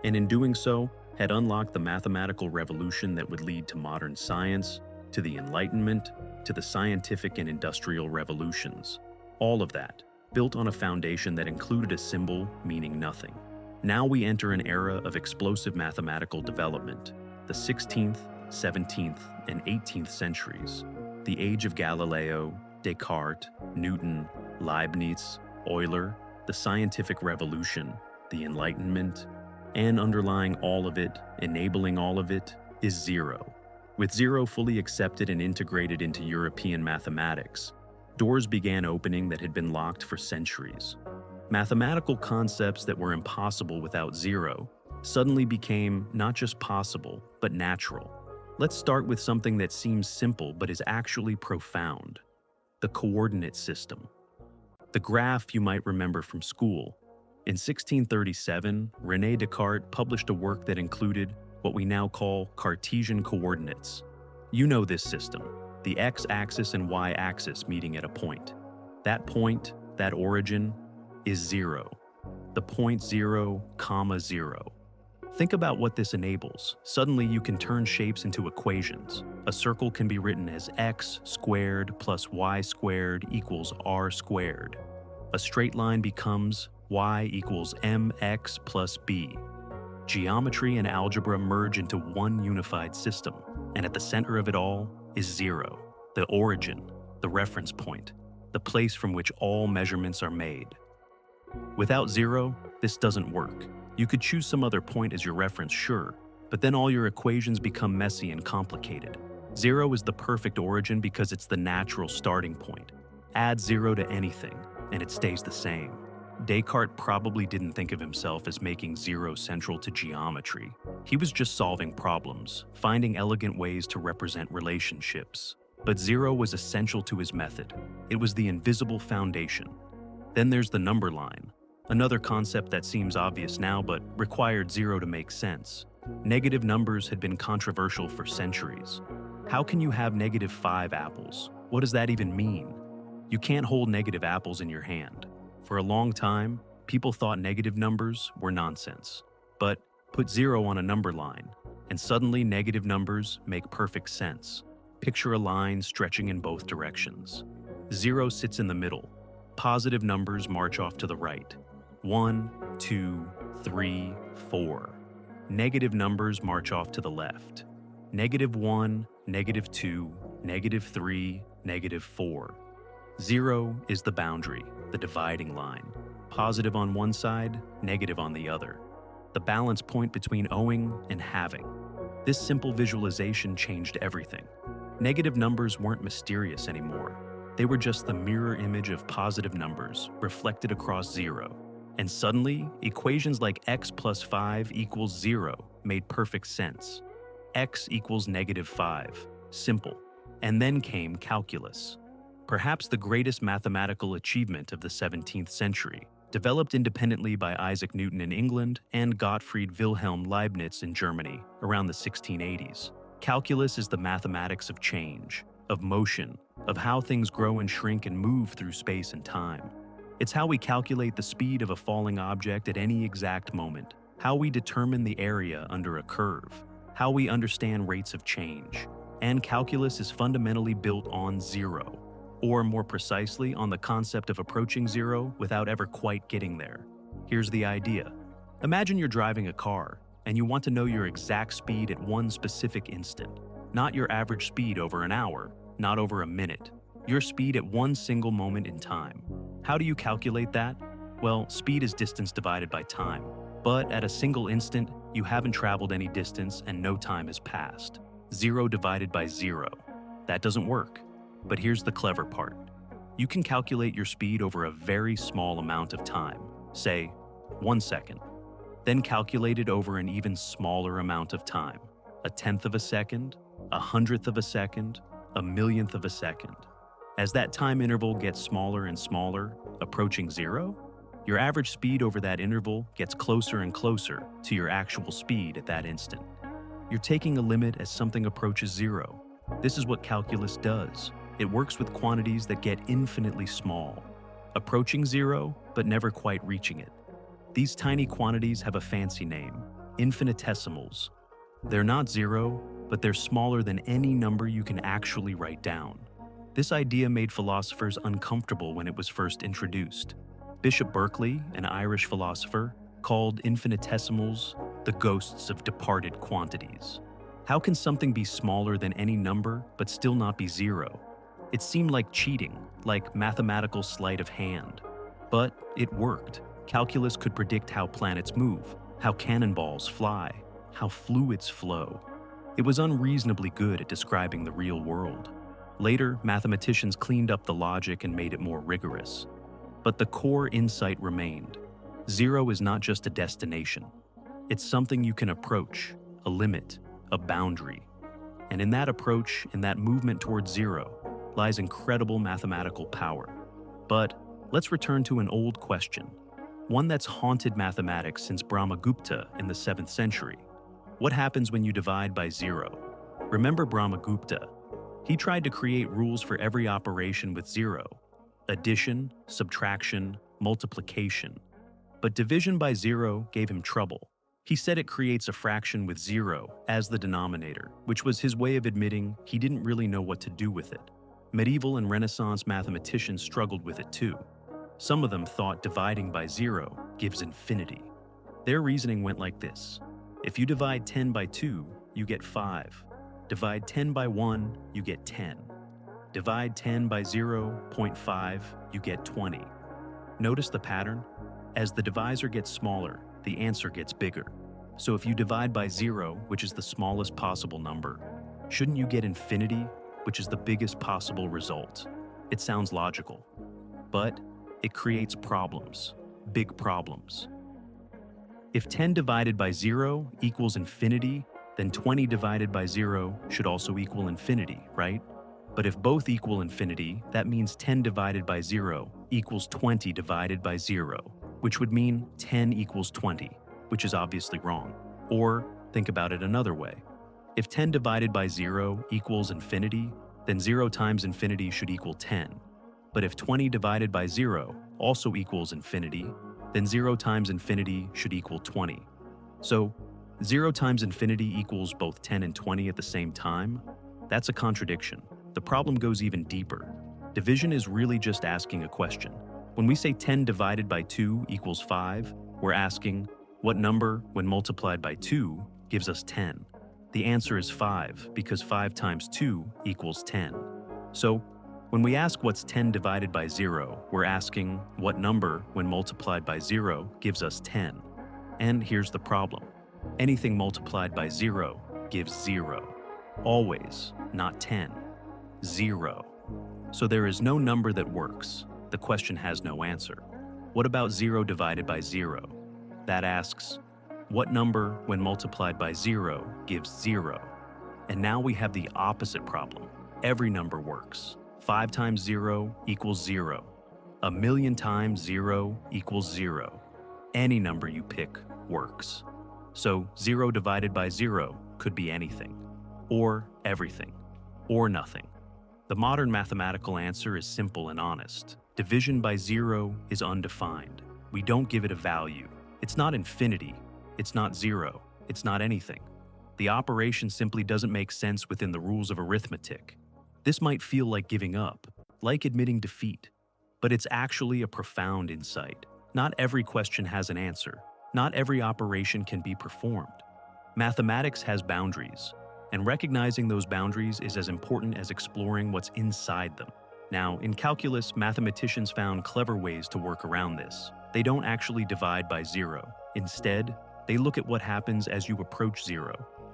and in doing so, had unlocked the mathematical revolution that would lead to modern science, to the Enlightenment, to the scientific and industrial revolutions. All of that, built on a foundation that included a symbol meaning nothing. Now we enter an era of explosive mathematical development, the 16th, 17th, and 18th centuries, the age of Galileo, Descartes, Newton, Leibniz, Euler, the scientific revolution, the Enlightenment, and underlying all of it, enabling all of it, is zero. With zero fully accepted and integrated into European mathematics, doors began opening that had been locked for centuries. Mathematical concepts that were impossible without zero suddenly became not just possible, but natural. Let's start with something that seems simple but is actually profound: the coordinate system. The graph you might remember from school. In 1637, René Descartes published a work that included what we now call Cartesian coordinates. You know this system, the x-axis and y-axis meeting at a point. That point, that origin, is zero. The point 0, 0. Think about what this enables. Suddenly you can turn shapes into equations. A circle can be written as x squared plus y squared equals r squared. A straight line becomes y equals mx plus b. Geometry and algebra merge into one unified system, and at the center of it all is zero, the origin, the reference point, the place from which all measurements are made. Without zero, this doesn't work. You could choose some other point as your reference, sure, but then all your equations become messy and complicated. Zero is the perfect origin because it's the natural starting point. Add zero to anything, and it stays the same. Descartes probably didn't think of himself as making zero central to geometry. He was just solving problems, finding elegant ways to represent relationships. But 0 was essential to his method. It was the invisible foundation. Then there's the number line, another concept that seems obvious now but required 0 to make sense. Negative numbers had been controversial for centuries. How can you have -5 apples? What does that even mean? You can't hold negative apples in your hand. For a long time, people thought negative numbers were nonsense. But put 0 on a number line, and suddenly negative numbers make perfect sense. Picture a line stretching in both directions. 0 sits in the middle. Positive numbers march off to the right. 1, 2, 3, 4. Negative numbers march off to the left. -1, -2, -3, -4. 0 is the boundary, the dividing line. Positive on one side, negative on the other. The balance point between owing and having. This simple visualization changed everything. Negative numbers weren't mysterious anymore. They were just the mirror image of positive numbers reflected across 0. And suddenly, equations like x plus 5 equals 0 made perfect sense. X equals -5. Simple. And then came calculus. Perhaps the greatest mathematical achievement of the 17th century, developed independently by Isaac Newton in England and Gottfried Wilhelm Leibniz in Germany around the 1680s. Calculus is the mathematics of change, of motion, of how things grow and shrink and move through space and time. It's how we calculate the speed of a falling object at any exact moment, how we determine the area under a curve, how we understand rates of change. And calculus is fundamentally built on 0, or more precisely, on the concept of approaching 0 without ever quite getting there. Here's the idea. Imagine you're driving a car, and you want to know your exact speed at one specific instant, not your average speed over an hour, not over a minute, your speed at one single moment in time. How do you calculate that? Well, speed is distance divided by time, but at a single instant, you haven't traveled any distance and no time has passed. 0 divided by 0. That doesn't work. But here's the clever part. You can calculate your speed over a very small amount of time, say 1 second. Then calculate it over an even smaller amount of time, 1/10 of a second, 100th of a second, 1/millionth of a second. As that time interval gets smaller and smaller, approaching 0, your average speed over that interval gets closer and closer to your actual speed at that instant. You're taking a limit as something approaches 0. This is what calculus does. It works with quantities that get infinitely small, approaching 0, but never quite reaching it. These tiny quantities have a fancy name, infinitesimals. They're not 0, but they're smaller than any number you can actually write down. This idea made philosophers uncomfortable when it was first introduced. Bishop Berkeley, an Irish philosopher, called infinitesimals the ghosts of departed quantities. How can something be smaller than any number but still not be 0? It seemed like cheating, like mathematical sleight of hand. But it worked. Calculus could predict how planets move, how cannonballs fly, how fluids flow. It was unreasonably good at describing the real world. Later, mathematicians cleaned up the logic and made it more rigorous. But the core insight remained. 0 is not just a destination. It's something you can approach, a limit, a boundary. And in that approach, in that movement towards 0, lies incredible mathematical power. But let's return to an old question, one that's haunted mathematics since Brahmagupta in the 7th century. What happens when you divide by 0? Remember Brahmagupta? He tried to create rules for every operation with 0. Addition, subtraction, multiplication. But division by 0 gave him trouble. He said it creates a fraction with 0 as the denominator, which was his way of admitting he didn't really know what to do with it. Medieval and Renaissance mathematicians struggled with it too. Some of them thought dividing by 0 gives infinity. Their reasoning went like this. If you divide 10 by 2, you get 5. Divide 10 by 1, you get 10. Divide 10 by 0.5, you get 20. Notice the pattern? As the divisor gets smaller, the answer gets bigger. So if you divide by 0, which is the smallest possible number, shouldn't you get infinity, which is the biggest possible result? It sounds logical, but it creates problems, big problems. If 10 divided by 0 equals infinity, then 20 divided by 0 should also equal infinity, right? But if both equal infinity, that means 10 divided by 0 equals 20 divided by 0, which would mean 10 equals 20, which is obviously wrong. Or think about it another way. If 10 divided by 0 equals infinity, then 0 times infinity should equal 10. But if 20 divided by 0 also equals infinity, then 0 times infinity should equal 20. So 0 times infinity equals both 10 and 20 at the same time? That's a contradiction. The problem goes even deeper. Division is really just asking a question. When we say 10 divided by 2 equals 5, we're asking, what number, when multiplied by 2, gives us 10? The answer is 5, because 5 times 2 equals 10. So, when we ask what's 10 divided by 0, we're asking what number, when multiplied by 0, gives us 10. And here's the problem. Anything multiplied by 0 gives 0. Always, not 10. 0. So there is no number that works. The question has no answer. What about 0 divided by 0? That asks, what number, when multiplied by 0, gives 0? And now we have the opposite problem. Every number works. 5 times 0 equals 0. 1,000,000 times 0 equals 0. Any number you pick works. So 0 divided by 0 could be anything, or everything, or nothing. The modern mathematical answer is simple and honest. Division by 0 is undefined. We don't give it a value. It's not infinity. It's not 0. It's not anything. The operation simply doesn't make sense within the rules of arithmetic. This might feel like giving up, like admitting defeat, but it's actually a profound insight. Not every question has an answer. Not every operation can be performed. Mathematics has boundaries, and recognizing those boundaries is as important as exploring what's inside them. Now, in calculus, mathematicians found clever ways to work around this. They don't actually divide by 0. Instead, they look at what happens as you approach 0.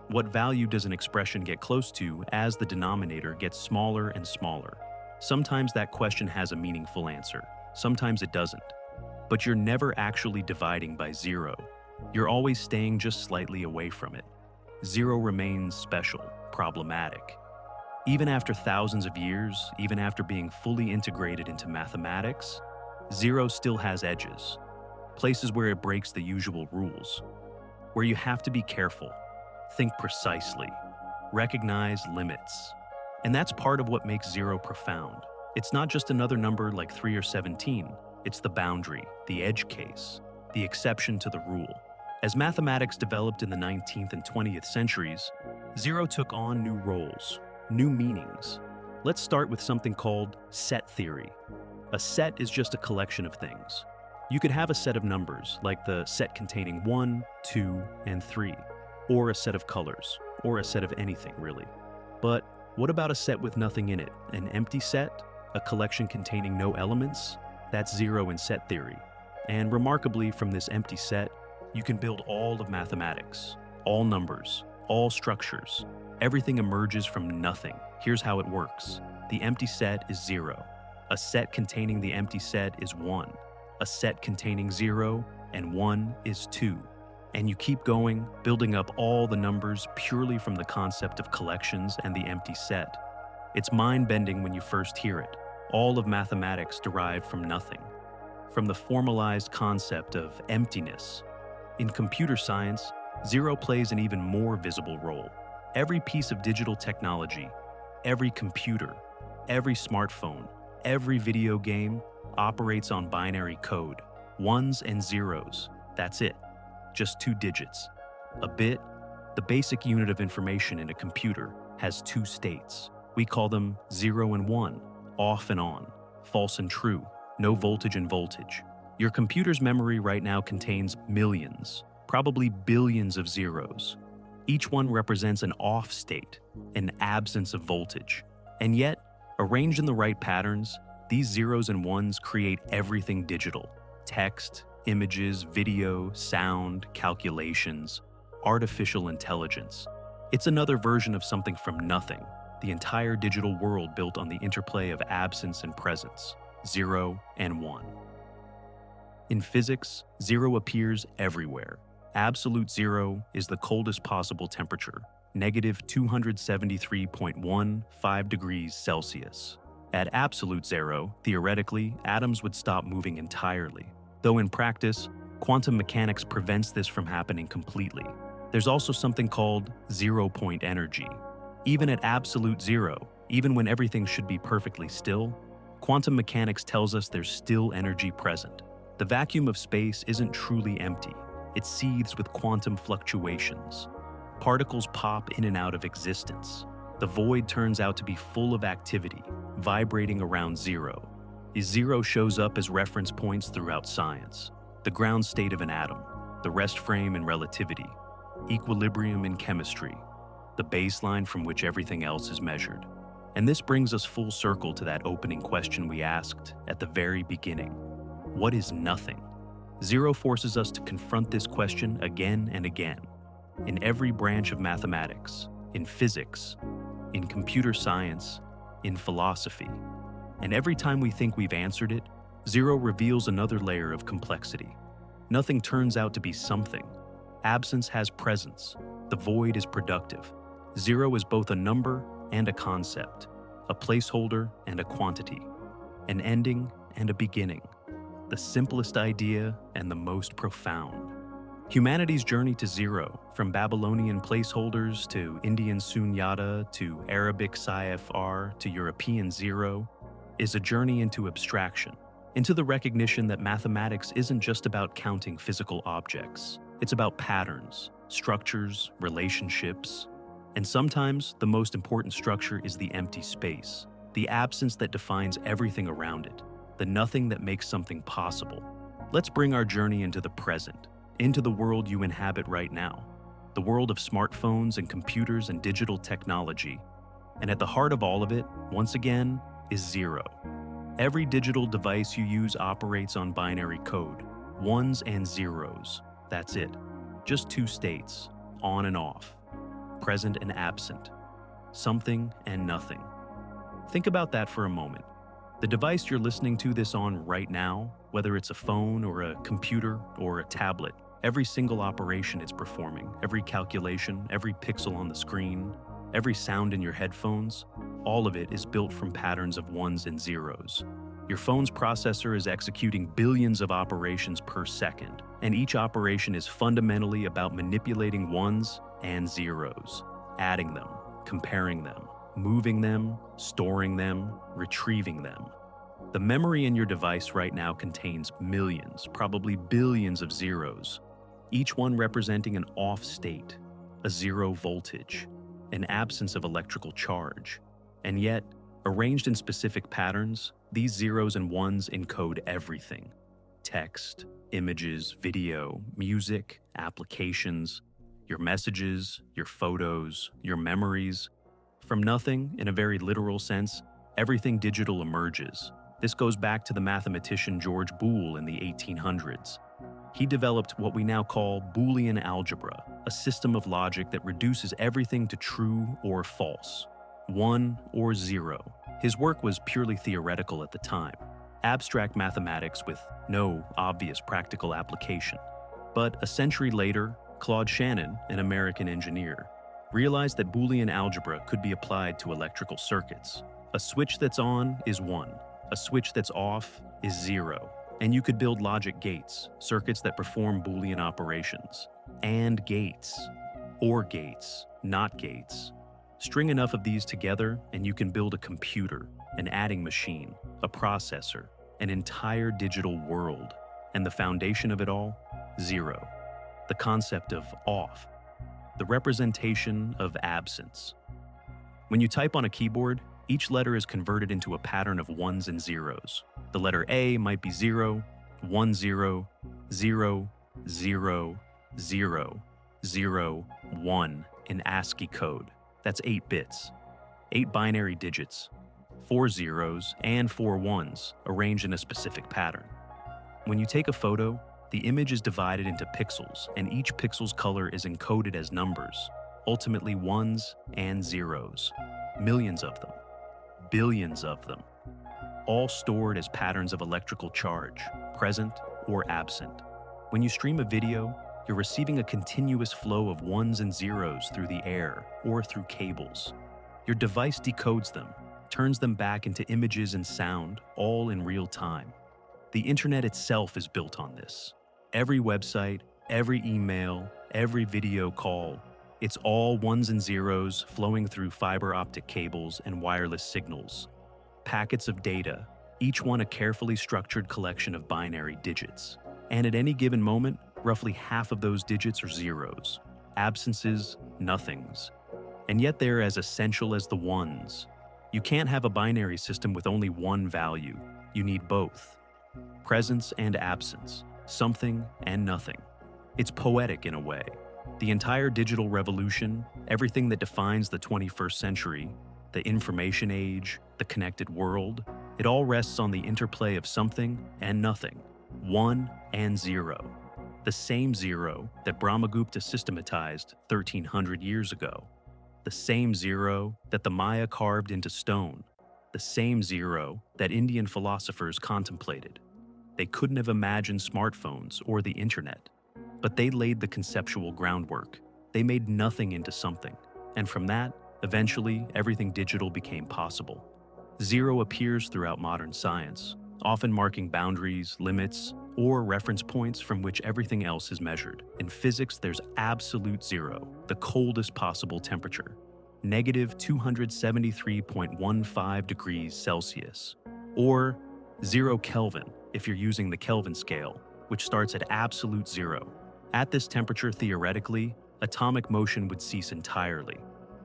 What value does an expression get close to as the denominator gets smaller and smaller? Sometimes that question has a meaningful answer. Sometimes it doesn't. But you're never actually dividing by 0. You're always staying just slightly away from it. 0 remains special, problematic. Even after thousands of years, even after being fully integrated into mathematics, 0 still has edges. Places where it breaks the usual rules. Where you have to be careful, think precisely, recognize limits. And that's part of what makes 0 profound. It's not just another number like 3 or 17. It's the boundary, the edge case, the exception to the rule. As mathematics developed in the 19th and 20th centuries, 0 took on new roles, new meanings. Let's start with something called set theory. A set is just a collection of things. You could have a set of numbers, like the set containing 1, 2, and 3, or a set of colors, or a set of anything, really. But what about a set with nothing in it? An empty set? A collection containing no elements? That's 0 in set theory. And remarkably, from this empty set, you can build all of mathematics, all numbers, all structures. Everything emerges from nothing. Here's how it works. The empty set is 0. A set containing the empty set is 1. A set containing 0 and 1 is 2. And you keep going, building up all the numbers purely from the concept of collections and the empty set. It's mind-bending when you first hear it. All of mathematics derived from nothing, from the formalized concept of emptiness. In computer science, 0 plays an even more visible role. Every piece of digital technology, every computer, every smartphone, every video game operates on binary code, 1s and 0s. That's it. Just 2 digits. A bit, the basic unit of information in a computer, has 2 states. We call them 0 and 1, off and on, false and true, no voltage and voltage. Your computer's memory right now contains millions, probably billions of zeros. Each one represents an off state, an absence of voltage. And yet, arranged in the right patterns, these 0s and 1s create everything digital. Text, images, video, sound, calculations, artificial intelligence. It's another version of something from nothing, the entire digital world built on the interplay of absence and presence, 0 and 1. In physics, 0 appears everywhere. Absolute 0 is the coldest possible temperature. negative 273.15 degrees Celsius. At absolute zero, theoretically, atoms would stop moving entirely, though in practice, quantum mechanics prevents this from happening completely. There's also something called zero-point energy. Even at absolute zero, even when everything should be perfectly still, quantum mechanics tells us there's still energy present. The vacuum of space isn't truly empty. It seethes with quantum fluctuations. Particles pop in and out of existence. The void turns out to be full of activity, vibrating around zero. Zero shows up as reference points throughout science. The ground state of an atom, the rest frame in relativity, equilibrium in chemistry, the baseline from which everything else is measured. And this brings us full circle to that opening question we asked at the very beginning. What is nothing? Zero forces us to confront this question again and again. In every branch of mathematics, in physics, in computer science, in philosophy. And every time we think we've answered it, zero reveals another layer of complexity. Nothing turns out to be something. Absence has presence. The void is productive. Zero is both a number and a concept, a placeholder and a quantity, an ending and a beginning, the simplest idea and the most profound. Humanity's journey to zero, from Babylonian placeholders to Indian sunyata to Arabic CFR to European zero, is a journey into abstraction, into the recognition that mathematics isn't just about counting physical objects. It's about patterns, structures, relationships. And sometimes the most important structure is the empty space, the absence that defines everything around it, the nothing that makes something possible. Let's bring our journey into the present, into the world you inhabit right now, the world of smartphones and computers and digital technology. And at the heart of all of it, once again, is zero. Every digital device you use operates on binary code, ones and zeros. That's it. Just two states, on and off, present and absent, something and nothing. Think about that for a moment. The device you're listening to this on right now, whether it's a phone or a computer or a tablet, every single operation it's performing, every calculation, every pixel on the screen, every sound in your headphones, all of it is built from patterns of ones and zeros. Your phone's processor is executing billions of operations per second, and each operation is fundamentally about manipulating ones and zeros, adding them, comparing them, moving them, storing them, retrieving them. The memory in your device right now contains millions, probably billions of zeros, each one representing an off state, a zero voltage, an absence of electrical charge. And yet, arranged in specific patterns, these zeros and ones encode everything: text, images, video, music, applications, your messages, your photos, your memories. From nothing, in a very literal sense, everything digital emerges. This goes back to the mathematician George Boole in the 1800s. He developed what we now call Boolean algebra, a system of logic that reduces everything to true or false, one or zero. His work was purely theoretical at the time, abstract mathematics with no obvious practical application. But a century later, Claude Shannon, an American engineer, realized that Boolean algebra could be applied to electrical circuits. A switch that's on is 1, a switch that's off is 0, and you could build logic gates, circuits that perform Boolean operations. And gates, or gates, not gates. String enough of these together and you can build a computer, an adding machine, a processor, an entire digital world. And the foundation of it all? Zero. The concept of off. The representation of absence. When you type on a keyboard, each letter is converted into a pattern of ones and zeros. The letter A might be 0, 1 0, 0, 0, 0, 0, 1 in ASCII code. That's 8 bits, 8 binary digits, 4 zeros and 4 ones arranged in a specific pattern. When you take a photo, the image is divided into pixels, and each pixel's color is encoded as numbers, ultimately ones and zeros. Millions of them, billions of them, all stored as patterns of electrical charge, present or absent. When you stream a video, You're receiving a continuous flow of ones and zeros through the air or through cables. Your device decodes them, turns them back into images and sound, all in real time. The internet itself is built on this. Every website, every email, every video call, it's all ones and zeros flowing through fiber optic cables and wireless signals. Packets of data, each one a carefully structured collection of binary digits. And at any given moment, roughly half of those digits are zeros, absences, nothings. And yet they're as essential as the ones. You can't have a binary system with only one value. You need both. Presence and absence, something and nothing. It's poetic in a way. The entire digital revolution, everything that defines the 21st century, the information age, the connected world, it all rests on the interplay of something and nothing, one and zero. The same zero that Brahmagupta systematized 1300 years ago. The same zero that the Maya carved into stone. The same zero that Indian philosophers contemplated. They couldn't have imagined smartphones or the internet, but they laid the conceptual groundwork. They made nothing into something, and from that, eventually, everything digital became possible. Zero appears throughout modern science, often marking boundaries, limits, or reference points from which everything else is measured. In physics, there's absolute zero, the coldest possible temperature, negative 273.15 degrees Celsius, or 0 Kelvin if you're using the Kelvin scale, which starts at absolute zero. At this temperature, theoretically, atomic motion would cease entirely.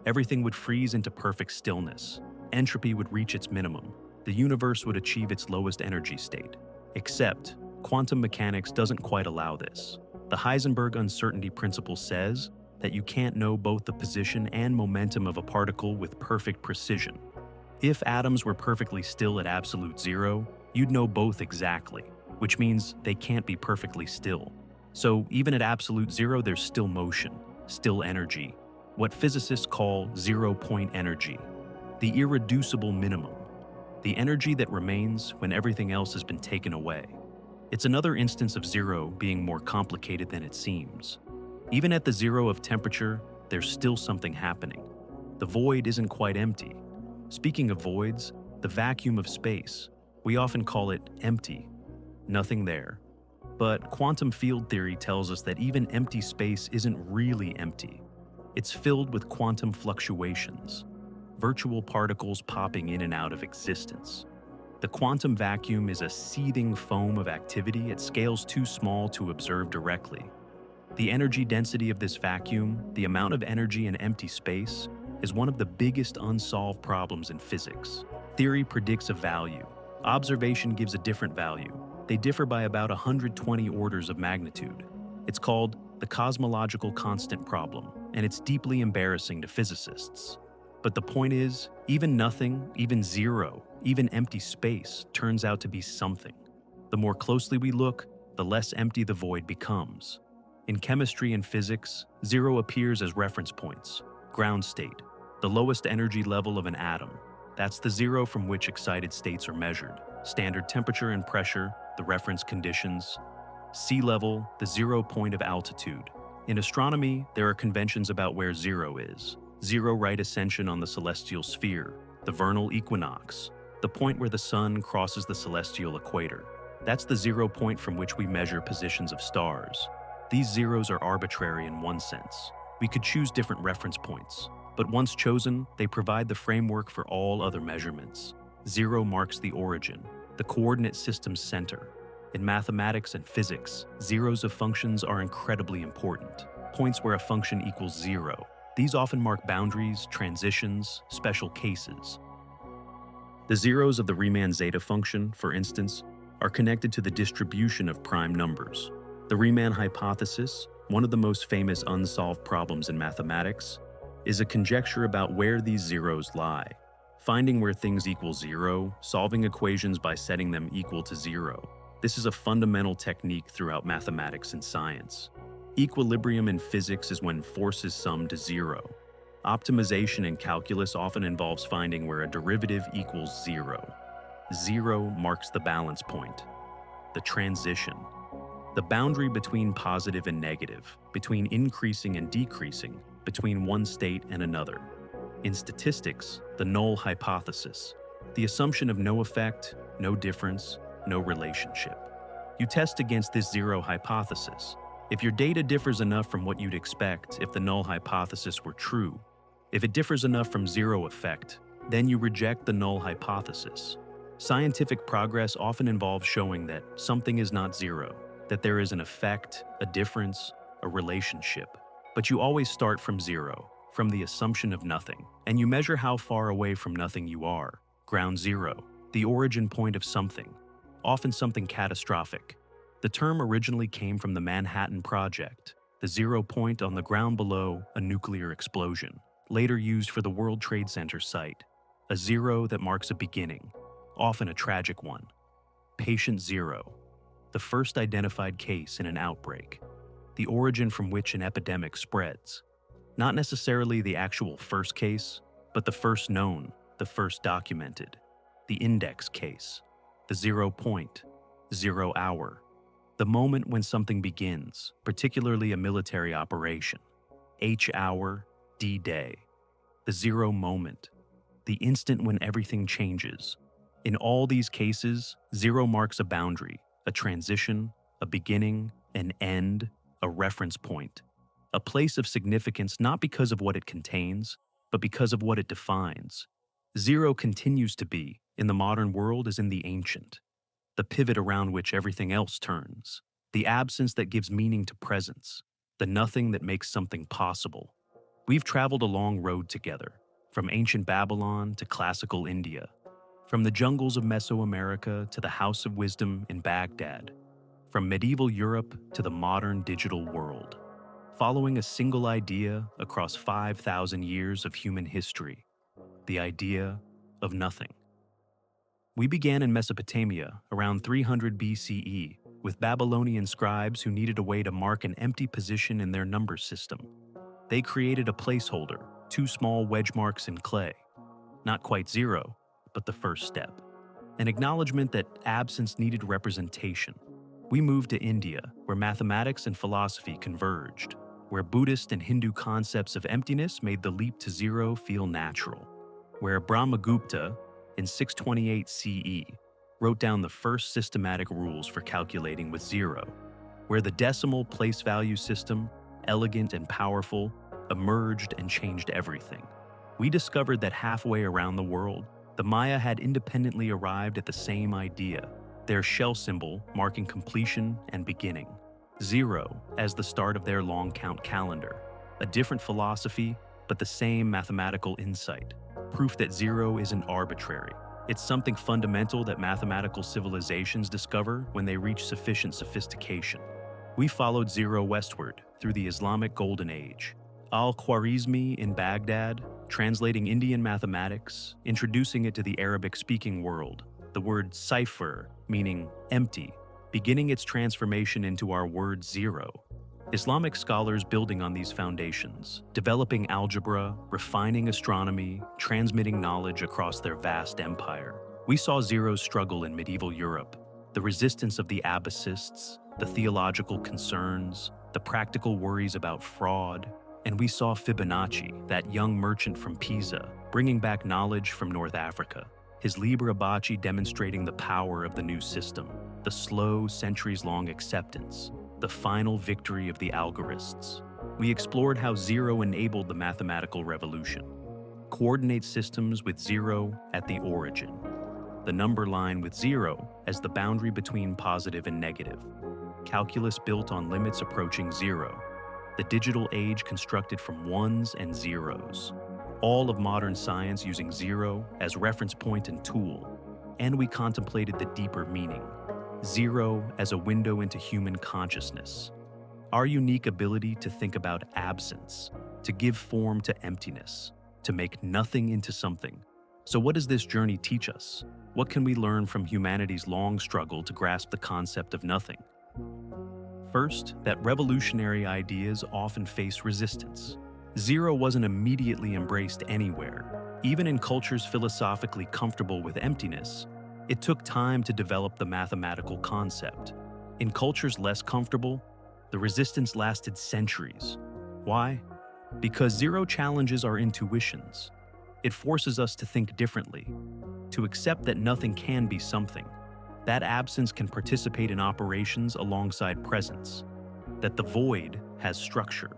Everything would freeze into perfect stillness. Entropy would reach its minimum. The universe would achieve its lowest energy state. Except, quantum mechanics doesn't quite allow this. The Heisenberg uncertainty principle says that you can't know both the position and momentum of a particle with perfect precision. If atoms were perfectly still at absolute zero, you'd know both exactly, which means they can't be perfectly still. So even at absolute zero, there's still motion, still energy, what physicists call zero-point energy, the irreducible minimum, the energy that remains when everything else has been taken away. It's another instance of zero being more complicated than it seems. Even at the zero of temperature, there's still something happening. The void isn't quite empty. Speaking of voids, the vacuum of space, we often call it empty. Nothing there. But quantum field theory tells us that even empty space isn't really empty. It's filled with quantum fluctuations, virtual particles popping in and out of existence. The quantum vacuum is a seething foam of activity at scales too small to observe directly. The energy density of this vacuum, the amount of energy in empty space, is one of the biggest unsolved problems in physics. Theory predicts a value. Observation gives a different value. They differ by about 120 orders of magnitude. It's called the cosmological constant problem, and it's deeply embarrassing to physicists. But the point is, even nothing, even zero, even empty space turns out to be something. The more closely we look, the less empty the void becomes. In chemistry and physics, zero appears as reference points, ground state, the lowest energy level of an atom. That's the zero from which excited states are measured. Standard temperature and pressure, the reference conditions. Sea level, the 0 point of altitude. In astronomy, there are conventions about where zero is. Zero right ascension on the celestial sphere, the vernal equinox, the point where the sun crosses the celestial equator. That's the 0 point from which we measure positions of stars. These zeros are arbitrary in one sense. We could choose different reference points, but once chosen, they provide the framework for all other measurements. Zero marks the origin, the coordinate system's center. In mathematics and physics, zeros of functions are incredibly important, points where a function equals zero. These often mark boundaries, transitions, special cases. The zeros of the Riemann zeta function, for instance, are connected to the distribution of prime numbers. The Riemann hypothesis, one of the most famous unsolved problems in mathematics, is a conjecture about where these zeros lie. Finding where things equal zero, solving equations by setting them equal to zero. This is a fundamental technique throughout mathematics and science. Equilibrium in physics is when forces sum to zero. Optimization in calculus often involves finding where a derivative equals zero. Zero marks the balance point, the transition. the boundary between positive and negative, between increasing and decreasing, between one state and another. In statistics, the null hypothesis, the assumption of no effect, no difference, no relationship. You test against this zero hypothesis. If your data differs enough from what you'd expect if the null hypothesis were true, if it differs enough from zero effect, then you reject the null hypothesis. Scientific progress often involves showing that something is not zero, that there is an effect, a difference, a relationship. But you always start from zero, from the assumption of nothing, and you measure how far away from nothing you are. Ground zero, the origin point of something, often something catastrophic. The term originally came from the Manhattan Project, the 0 point on the ground below a nuclear explosion, later used for the World Trade Center site. A zero that marks a beginning, often a tragic one. Patient zero, the first identified case in an outbreak, the origin from which an epidemic spreads. Not necessarily the actual first case, but the first known, the first documented. The index case, the 0 point, 0 hour, the moment when something begins, particularly a military operation. H hour, D-Day, the 0 moment, the instant when everything changes. In all these cases, 0 marks a boundary, a transition, a beginning, an end, a reference point, a place of significance not because of what it contains, but because of what it defines. 0 continues to be, in the modern world as in the ancient, the pivot around which everything else turns, the absence that gives meaning to presence, the nothing that makes something possible. We've traveled a long road together, from ancient Babylon to classical India, from the jungles of Mesoamerica to the House of Wisdom in Baghdad, from medieval Europe to the modern digital world, following a single idea across 5,000 years of human history, the idea of nothing. We began in Mesopotamia around 300 BCE with Babylonian scribes who needed a way to mark an empty position in their number system. They created a placeholder, 2 small wedge marks in clay. Not quite 0, but the first step. An acknowledgement that absence needed representation. We moved to India, where mathematics and philosophy converged, where Buddhist and Hindu concepts of emptiness made the leap to 0 feel natural, where Brahmagupta, in 628 CE, wrote down the first systematic rules for calculating with 0, where the decimal place value system, elegant and powerful, emerged and changed everything. We discovered that halfway around the world, the Maya had independently arrived at the same idea, their shell symbol marking completion and beginning. 0 as the start of their long count calendar, a different philosophy, but the same mathematical insight. Proof that 0 isn't arbitrary. It's something fundamental that mathematical civilizations discover when they reach sufficient sophistication. We followed 0 westward through the Islamic Golden Age. Al-Khwarmizmi in Baghdad, translating Indian mathematics, introducing it to the Arabic-speaking world. The word cipher, meaning empty, beginning its transformation into our word 0. Islamic scholars building on these foundations, developing algebra, refining astronomy, transmitting knowledge across their vast empire. We saw 0's struggle in medieval Europe, the resistance of the Abbasists, the theological concerns, the practical worries about fraud, and we saw Fibonacci, that young merchant from Pisa, bringing back knowledge from North Africa, his Liber Abaci demonstrating the power of the new system, the slow, centuries-long acceptance, the final victory of the algorists. We explored how 0 enabled the mathematical revolution. Coordinate systems with 0 at the origin. The number line with 0 as the boundary between positive and negative. Calculus built on limits approaching 0. The digital age constructed from ones and zeros. All of modern science using 0 as reference point and tool. And we contemplated the deeper meaning. 0 as a window into human consciousness. Our unique ability to think about absence, to give form to emptiness, to make nothing into something. So what does this journey teach us? What can we learn from humanity's long struggle to grasp the concept of nothing? First, that revolutionary ideas often face resistance. 0 wasn't immediately embraced anywhere. Even in cultures philosophically comfortable with emptiness, it took time to develop the mathematical concept. In cultures less comfortable, the resistance lasted centuries. Why? Because zero challenges our intuitions. It forces us to think differently, to accept that nothing can be something, that absence can participate in operations alongside presence, that the void has structure.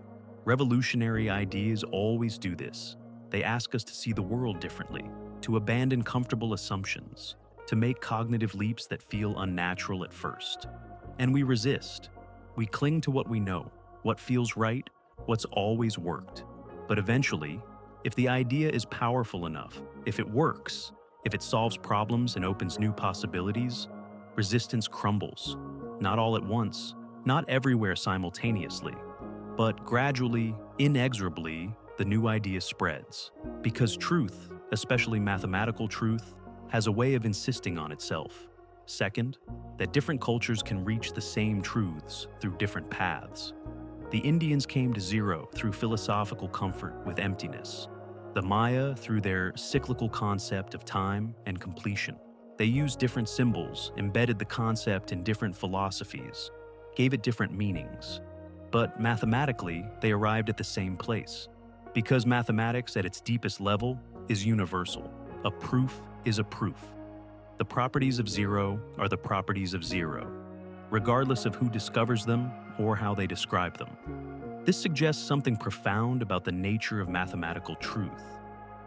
Revolutionary ideas always do this. They ask us to see the world differently, to abandon comfortable assumptions, to make cognitive leaps that feel unnatural at first. And we resist. We cling to what we know, what feels right, what's always worked. But eventually, if the idea is powerful enough, if it works, if it solves problems and opens new possibilities, resistance crumbles. Not all at once, not everywhere simultaneously, but gradually, inexorably, the new idea spreads. Because truth, especially mathematical truth, has a way of insisting on itself. Second, that different cultures can reach the same truths through different paths. The Indians came to zero through philosophical comfort with emptiness. The Maya through their cyclical concept of time and completion. They used different symbols, embedded the concept in different philosophies, gave it different meanings. But mathematically, they arrived at the same place. Because mathematics at its deepest level is universal. A proof is a proof. The properties of zero are the properties of zero, regardless of who discovers them or how they describe them. This suggests something profound about the nature of mathematical truth.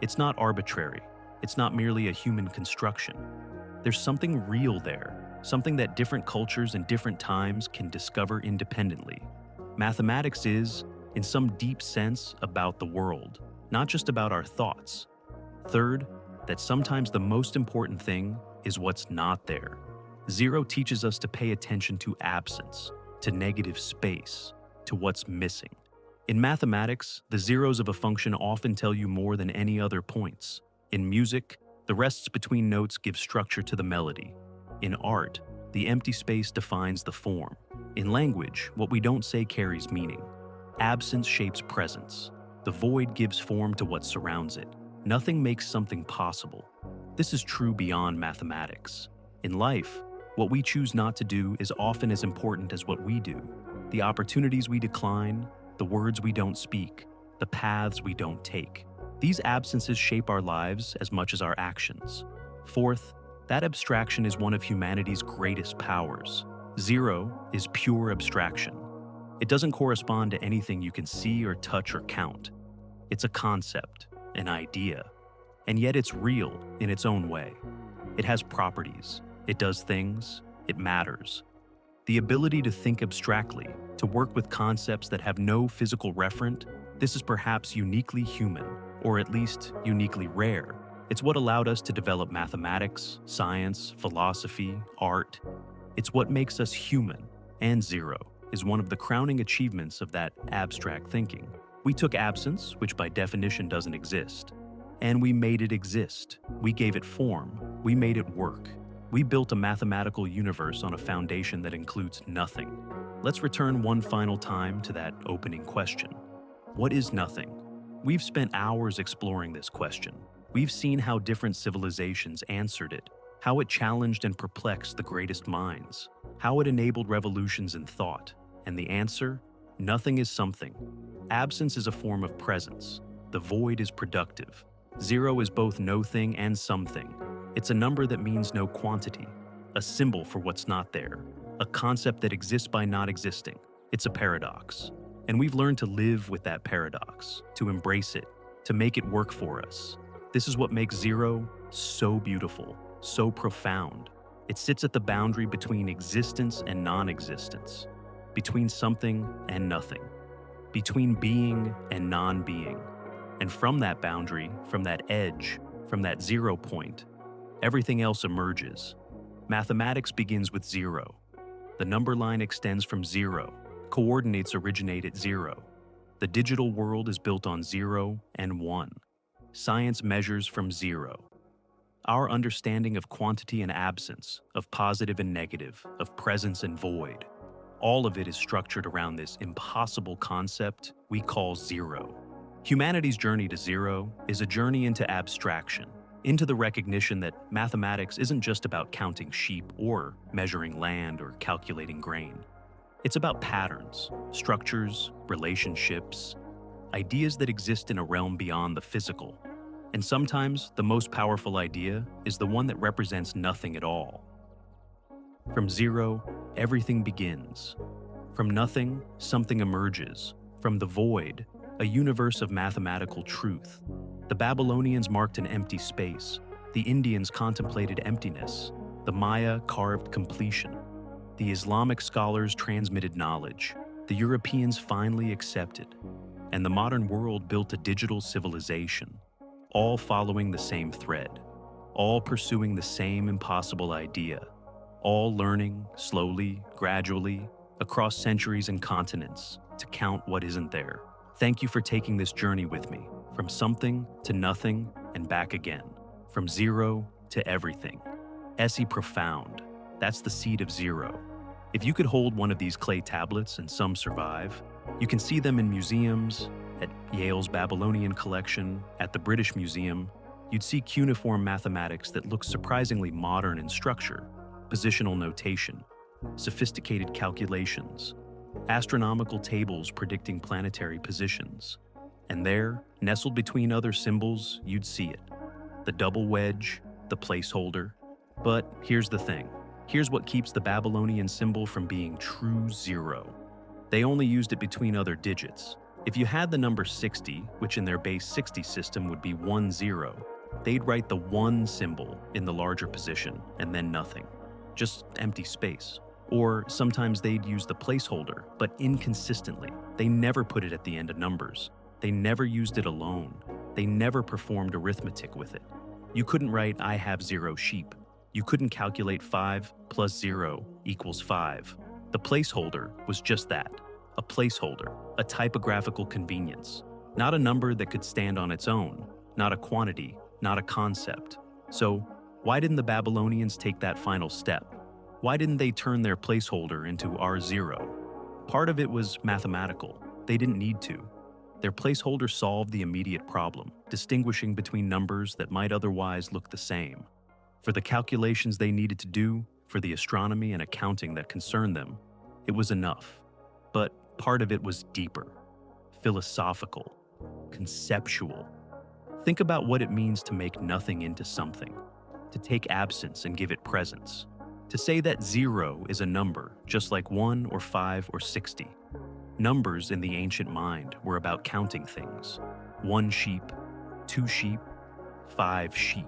It's not arbitrary. It's not merely a human construction. There's something real there, something that different cultures and different times can discover independently. Mathematics is, in some deep sense, about the world, not just about our thoughts. Third, that sometimes the most important thing is what's not there. Zero teaches us to pay attention to absence, to negative space, to what's missing. In mathematics, the zeros of a function often tell you more than any other points. In music, the rests between notes give structure to the melody. In art, the empty space defines the form. In language, what we don't say carries meaning. Absence shapes presence. The void gives form to what surrounds it. Nothing makes something possible. This is true beyond mathematics. In life, what we choose not to do is often as important as what we do. The opportunities we decline, the words we don't speak, the paths we don't take. These absences shape our lives as much as our actions. Fourth, that abstraction is one of humanity's greatest powers. Zero is pure abstraction. It doesn't correspond to anything you can see or touch or count. It's a concept, an idea, and yet it's real in its own way. It has properties, it does things, it matters. The ability to think abstractly, to work with concepts that have no physical referent, this is perhaps uniquely human, or at least uniquely rare. It's what allowed us to develop mathematics, science, philosophy, art. It's what makes us human, and zero is one of the crowning achievements of that abstract thinking. We took absence, which by definition doesn't exist, and we made it exist. We gave it form. We made it work. We built a mathematical universe on a foundation that includes nothing. Let's return one final time to that opening question. What is nothing? We've spent hours exploring this question. We've seen how different civilizations answered it, how it challenged and perplexed the greatest minds, how it enabled revolutions in thought. And the answer? Nothing is something. Absence is a form of presence. The void is productive. Zero is both no thing and something. It's a number that means no quantity, a symbol for what's not there, a concept that exists by not existing. It's a paradox. And we've learned to live with that paradox, to embrace it, to make it work for us. This is what makes zero so beautiful, so profound. It sits at the boundary between existence and non-existence, between something and nothing, between being and non-being. And from that boundary, from that edge, from that 0 point, everything else emerges. Mathematics begins with zero. The number line extends from zero. Coordinates originate at zero. The digital world is built on 0 and 1. Science measures from zero. Our understanding of quantity and absence, of positive and negative, of presence and void, all of it is structured around this impossible concept we call zero. Humanity's journey to zero is a journey into abstraction, into the recognition that mathematics isn't just about counting sheep or measuring land or calculating grain. It's about patterns, structures, relationships, ideas that exist in a realm beyond the physical. And sometimes the most powerful idea is the one that represents nothing at all. From zero, everything begins. From nothing, something emerges. From the void, a universe of mathematical truth. The Babylonians marked an empty space. The Indians contemplated emptiness. The Maya carved completion. The Islamic scholars transmitted knowledge. The Europeans finally accepted. And the modern world built a digital civilization, all following the same thread, all pursuing the same impossible idea, all learning slowly, gradually, across centuries and continents to count what isn't there. Thank you for taking this journey with me, from something to nothing and back again, from zero to everything. Essie profound. That's the seed of zero. If you could hold one of these clay tablets, and some survive, you can see them in museums, at Yale's Babylonian collection, at the British Museum. You'd see cuneiform mathematics that looks surprisingly modern in structure, positional notation, sophisticated calculations, astronomical tables predicting planetary positions. And there, nestled between other symbols, you'd see it. The double wedge, the placeholder. But here's the thing. Here's what keeps the Babylonian symbol from being true zero. They only used it between other digits. If you had the number 60, which in their base 60 system would be 10, they'd write the 1 symbol in the larger position and then nothing. Just empty space. Or sometimes they'd use the placeholder, but inconsistently. They never put it at the end of numbers. They never used it alone. They never performed arithmetic with it. You couldn't write, "I have 0 sheep." You couldn't calculate 5 plus 0 equals 5. The placeholder was just that, a placeholder, a typographical convenience. Not a number that could stand on its own, not a quantity, not a concept. So, why didn't the Babylonians take that final step? Why didn't they turn their placeholder into R0? Part of it was mathematical. They didn't need to. Their placeholder solved the immediate problem, distinguishing between numbers that might otherwise look the same. For the calculations they needed to do, for the astronomy and accounting that concerned them, it was enough. But part of it was deeper, philosophical, conceptual. Think about what it means to make nothing into something, to take absence and give it presence, to say that 0 is a number, just like 1 or 5 or 60. Numbers in the ancient mind were about counting things. 1 sheep, 2 sheep, 5 sheep.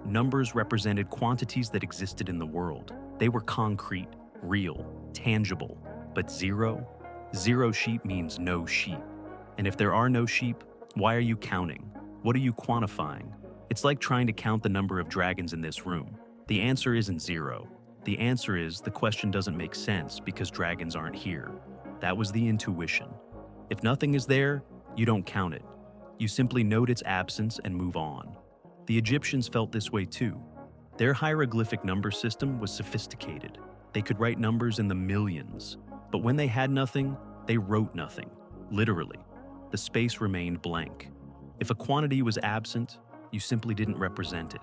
Numbers represented quantities that existed in the world. They were concrete, real, tangible. But 0? 0 sheep means no sheep. And if there are no sheep, why are you counting? What are you quantifying? It's like trying to count the number of dragons in this room. The answer isn't 0. The answer is the question doesn't make sense because dragons aren't here. That was the intuition. If nothing is there, you don't count it. You simply note its absence and move on. The Egyptians felt this way too. Their hieroglyphic number system was sophisticated. They could write numbers in the millions. But when they had nothing, they wrote nothing. Literally. The space remained blank. If a quantity was absent, you simply didn't represent it.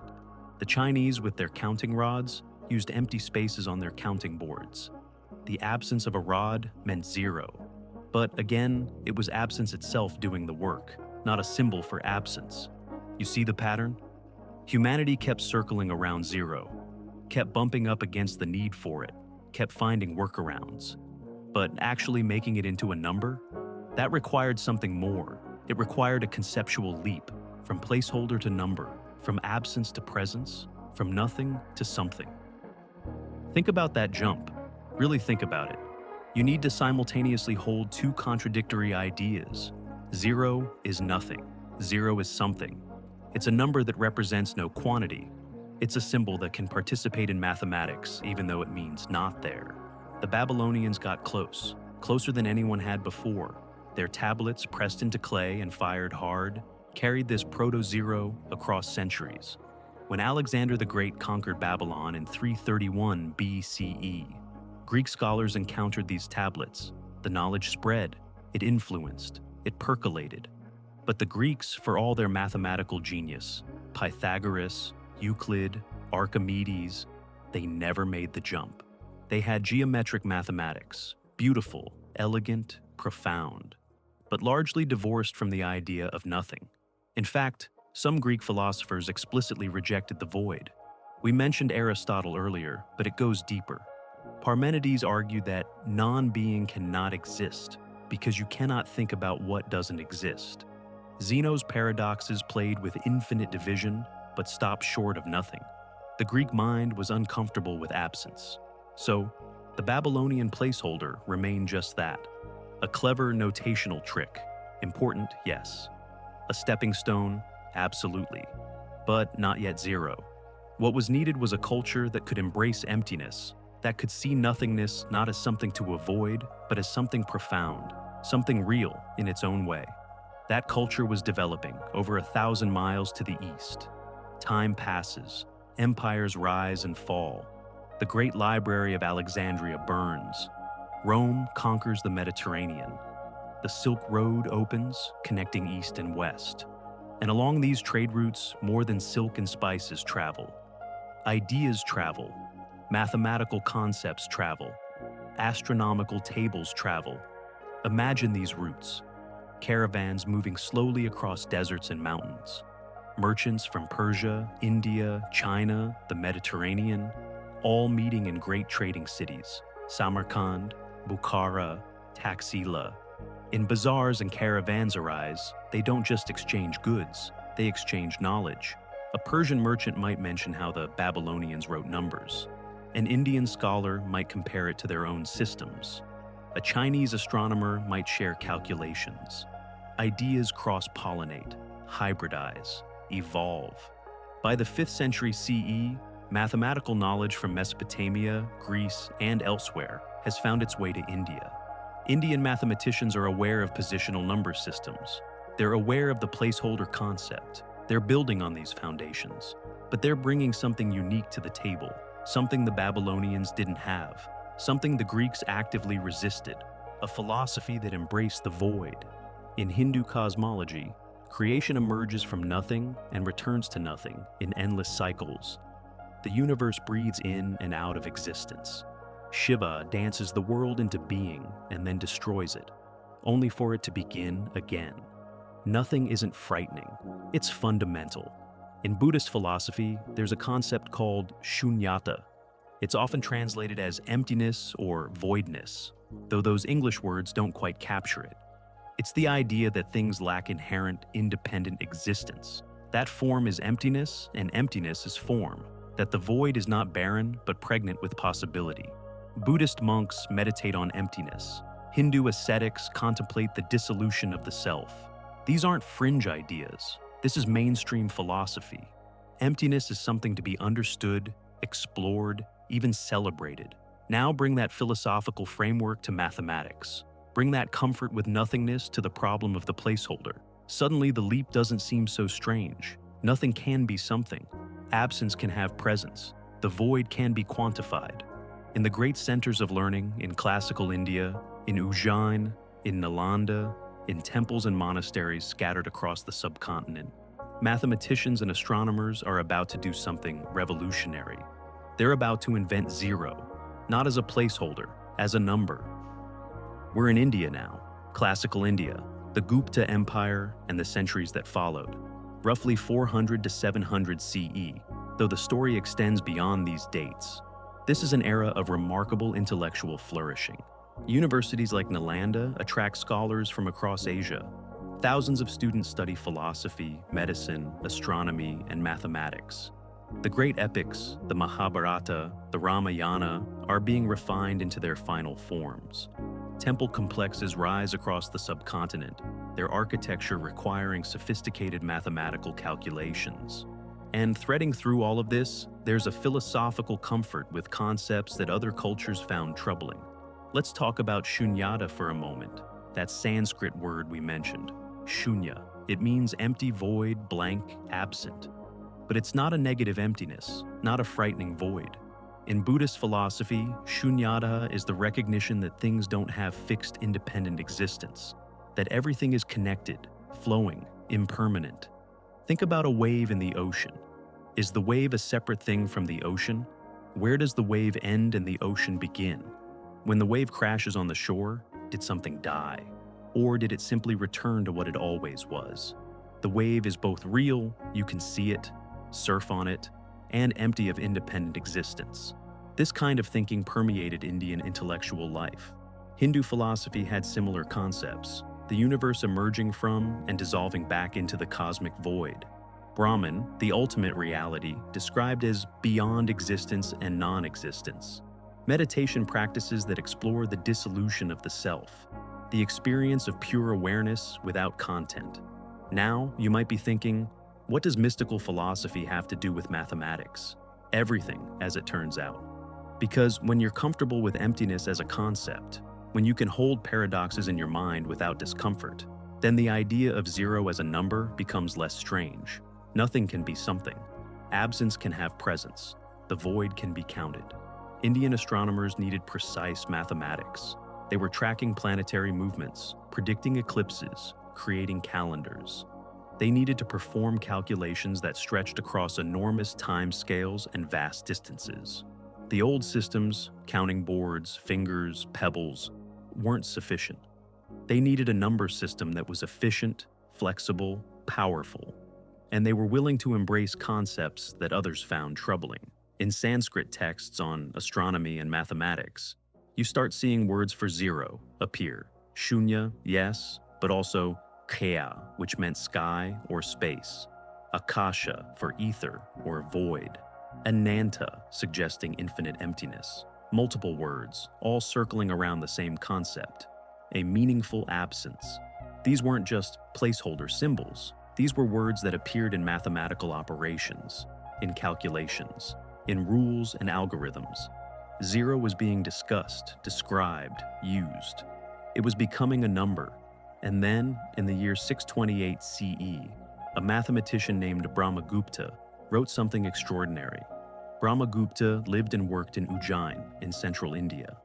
The Chinese, with their counting rods, used empty spaces on their counting boards. The absence of a rod meant 0. But again, it was absence itself doing the work, not a symbol for absence. You see the pattern? Humanity kept circling around 0, kept bumping up against the need for it, kept finding workarounds. But actually making it into a number? That required something more. It required a conceptual leap, from placeholder to number, from absence to presence, from nothing to something. Think about that jump. Really think about it. You need to simultaneously hold 2 contradictory ideas. 0 is nothing. 0 is something. It's a number that represents no quantity. It's a symbol that can participate in mathematics, even though it means not there. The Babylonians got close, closer than anyone had before. Their tablets, pressed into clay and fired hard, carried this proto-0 across centuries. When Alexander the Great conquered Babylon in 331 BCE, Greek scholars encountered these tablets. The knowledge spread, it influenced, it percolated. But the Greeks, for all their mathematical genius, Pythagoras, Euclid, Archimedes, they never made the jump. They had geometric mathematics, beautiful, elegant, profound, but largely divorced from the idea of nothing. In fact, some Greek philosophers explicitly rejected the void. We mentioned Aristotle earlier, but it goes deeper. Parmenides argued that non-being cannot exist because you cannot think about what doesn't exist. Zeno's paradoxes played with infinite division, but stopped short of nothing. The Greek mind was uncomfortable with absence. So, the Babylonian placeholder remained just that. A clever notational trick. Important, yes. A stepping stone, absolutely. But not yet zero. What was needed was a culture that could embrace emptiness, that could see nothingness not as something to avoid, but as something profound, something real in its own way. That culture was developing over 1,000 miles to the east. Time passes, empires rise and fall. The great library of Alexandria burns. Rome conquers the Mediterranean. The Silk Road opens, connecting east and west. And along these trade routes, more than silk and spices travel. Ideas travel. Mathematical concepts travel. Astronomical tables travel. Imagine these routes. Caravans moving slowly across deserts and mountains. Merchants from Persia, India, China, the Mediterranean, all meeting in great trading cities, Samarkand, Bukhara, Taxila. In bazaars and caravans arise, they don't just exchange goods, they exchange knowledge. A Persian merchant might mention how the Babylonians wrote numbers. An Indian scholar might compare it to their own systems. A Chinese astronomer might share calculations. Ideas cross-pollinate, hybridize, evolve. By the 5th century CE, mathematical knowledge from Mesopotamia, Greece, and elsewhere has found its way to India. Indian mathematicians are aware of positional number systems. They're aware of the placeholder concept. They're building on these foundations. But they're bringing something unique to the table, something the Babylonians didn't have, something the Greeks actively resisted, a philosophy that embraced the void. In Hindu cosmology, creation emerges from nothing and returns to nothing in endless cycles. The universe breathes in and out of existence. Shiva dances the world into being and then destroys it, only for it to begin again. Nothing isn't frightening, it's fundamental. In Buddhist philosophy, there's a concept called shunyata. It's often translated as emptiness or voidness, though those English words don't quite capture it. It's the idea that things lack inherent, independent existence. That form is emptiness, and emptiness is form. That the void is not barren, but pregnant with possibility. Buddhist monks meditate on emptiness. Hindu ascetics contemplate the dissolution of the self. These aren't fringe ideas. This is mainstream philosophy. Emptiness is something to be understood, explored, even celebrated. Now bring that philosophical framework to mathematics. Bring that comfort with nothingness to the problem of the placeholder. Suddenly the leap doesn't seem so strange. Nothing can be something. Absence can have presence. The void can be quantified. In the great centers of learning, in classical India, in Ujjain, in Nalanda, in temples and monasteries scattered across the subcontinent, mathematicians and astronomers are about to do something revolutionary. They're about to invent zero, not as a placeholder, as a number. We're in India now, classical India, the Gupta Empire and the centuries that followed, roughly 400 to 700 CE, though the story extends beyond these dates. This is an era of remarkable intellectual flourishing. Universities like Nalanda attract scholars from across Asia. Thousands of students study philosophy, medicine, astronomy, and mathematics. The great epics, the Mahabharata, the Ramayana, are being refined into their final forms. Temple complexes rise across the subcontinent, their architecture requiring sophisticated mathematical calculations. And threading through all of this, there's a philosophical comfort with concepts that other cultures found troubling. Let's talk about shunyata for a moment, that Sanskrit word we mentioned. Shunya. It means empty, void, blank, absent. But it's not a negative emptiness, not a frightening void. In Buddhist philosophy, shunyata is the recognition that things don't have fixed independent existence, that everything is connected, flowing, impermanent. Think about a wave in the ocean. Is the wave a separate thing from the ocean? Where does the wave end and the ocean begin? When the wave crashes on the shore, did something die? Or did it simply return to what it always was? The wave is both real, you can see it, surf on it, and empty of independent existence. This kind of thinking permeated Indian intellectual life. Hindu philosophy had similar concepts, the universe emerging from and dissolving back into the cosmic void. Brahman, the ultimate reality, described as beyond existence and non-existence. Meditation practices that explore the dissolution of the self, the experience of pure awareness without content. Now, you might be thinking, what does mystical philosophy have to do with mathematics? Everything, as it turns out. Because when you're comfortable with emptiness as a concept, when you can hold paradoxes in your mind without discomfort, then the idea of zero as a number becomes less strange. Nothing can be something. Absence can have presence. The void can be counted. Indian astronomers needed precise mathematics. They were tracking planetary movements, predicting eclipses, creating calendars. They needed to perform calculations that stretched across enormous time scales and vast distances. The old systems, counting boards, fingers, pebbles, weren't sufficient. They needed a number system that was efficient, flexible, powerful. And they were willing to embrace concepts that others found troubling. In Sanskrit texts on astronomy and mathematics, you start seeing words for zero appear. Shunya, yes, but also kaya, which meant sky or space. Akasha for ether or void. Ananta, suggesting infinite emptiness. Multiple words, all circling around the same concept. A meaningful absence. These weren't just placeholder symbols. These were words that appeared in mathematical operations, in calculations, in rules and algorithms. Zero was being discussed, described, used. It was becoming a number. And then, in the year 628 CE, a mathematician named Brahmagupta wrote something extraordinary. Brahmagupta lived and worked in Ujjain in central India.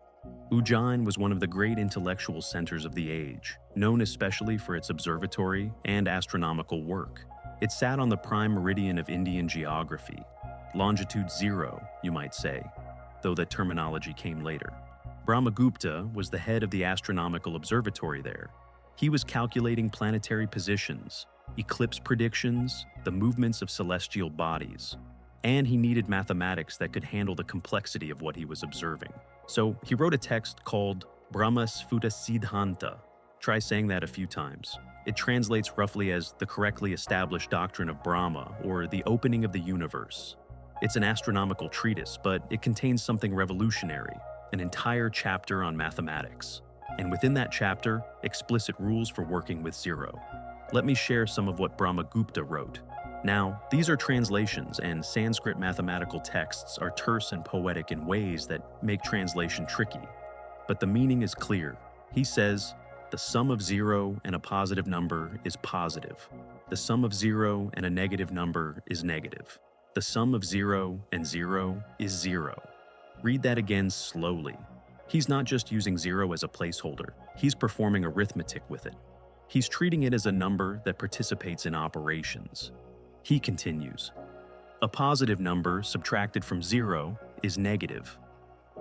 Ujjain was one of the great intellectual centers of the age, known especially for its observatory and astronomical work. It sat on the prime meridian of Indian geography, longitude zero, you might say, though that terminology came later. Brahmagupta was the head of the astronomical observatory there. He was calculating planetary positions, eclipse predictions, the movements of celestial bodies, and he needed mathematics that could handle the complexity of what he was observing. So he wrote a text called Brahmasfuta Siddhanta. Try saying that a few times. It translates roughly as the correctly established doctrine of Brahma, or the opening of the universe. It's an astronomical treatise, but it contains something revolutionary, an entire chapter on mathematics. And within that chapter, explicit rules for working with zero. Let me share some of what Brahmagupta wrote. Now, these are translations, and Sanskrit mathematical texts are terse and poetic in ways that make translation tricky. But the meaning is clear. He says, the sum of zero and a positive number is positive. The sum of zero and a negative number is negative. The sum of zero and zero is zero. Read that again slowly. He's not just using zero as a placeholder. He's performing arithmetic with it. He's treating it as a number that participates in operations. He continues, a positive number subtracted from zero is negative.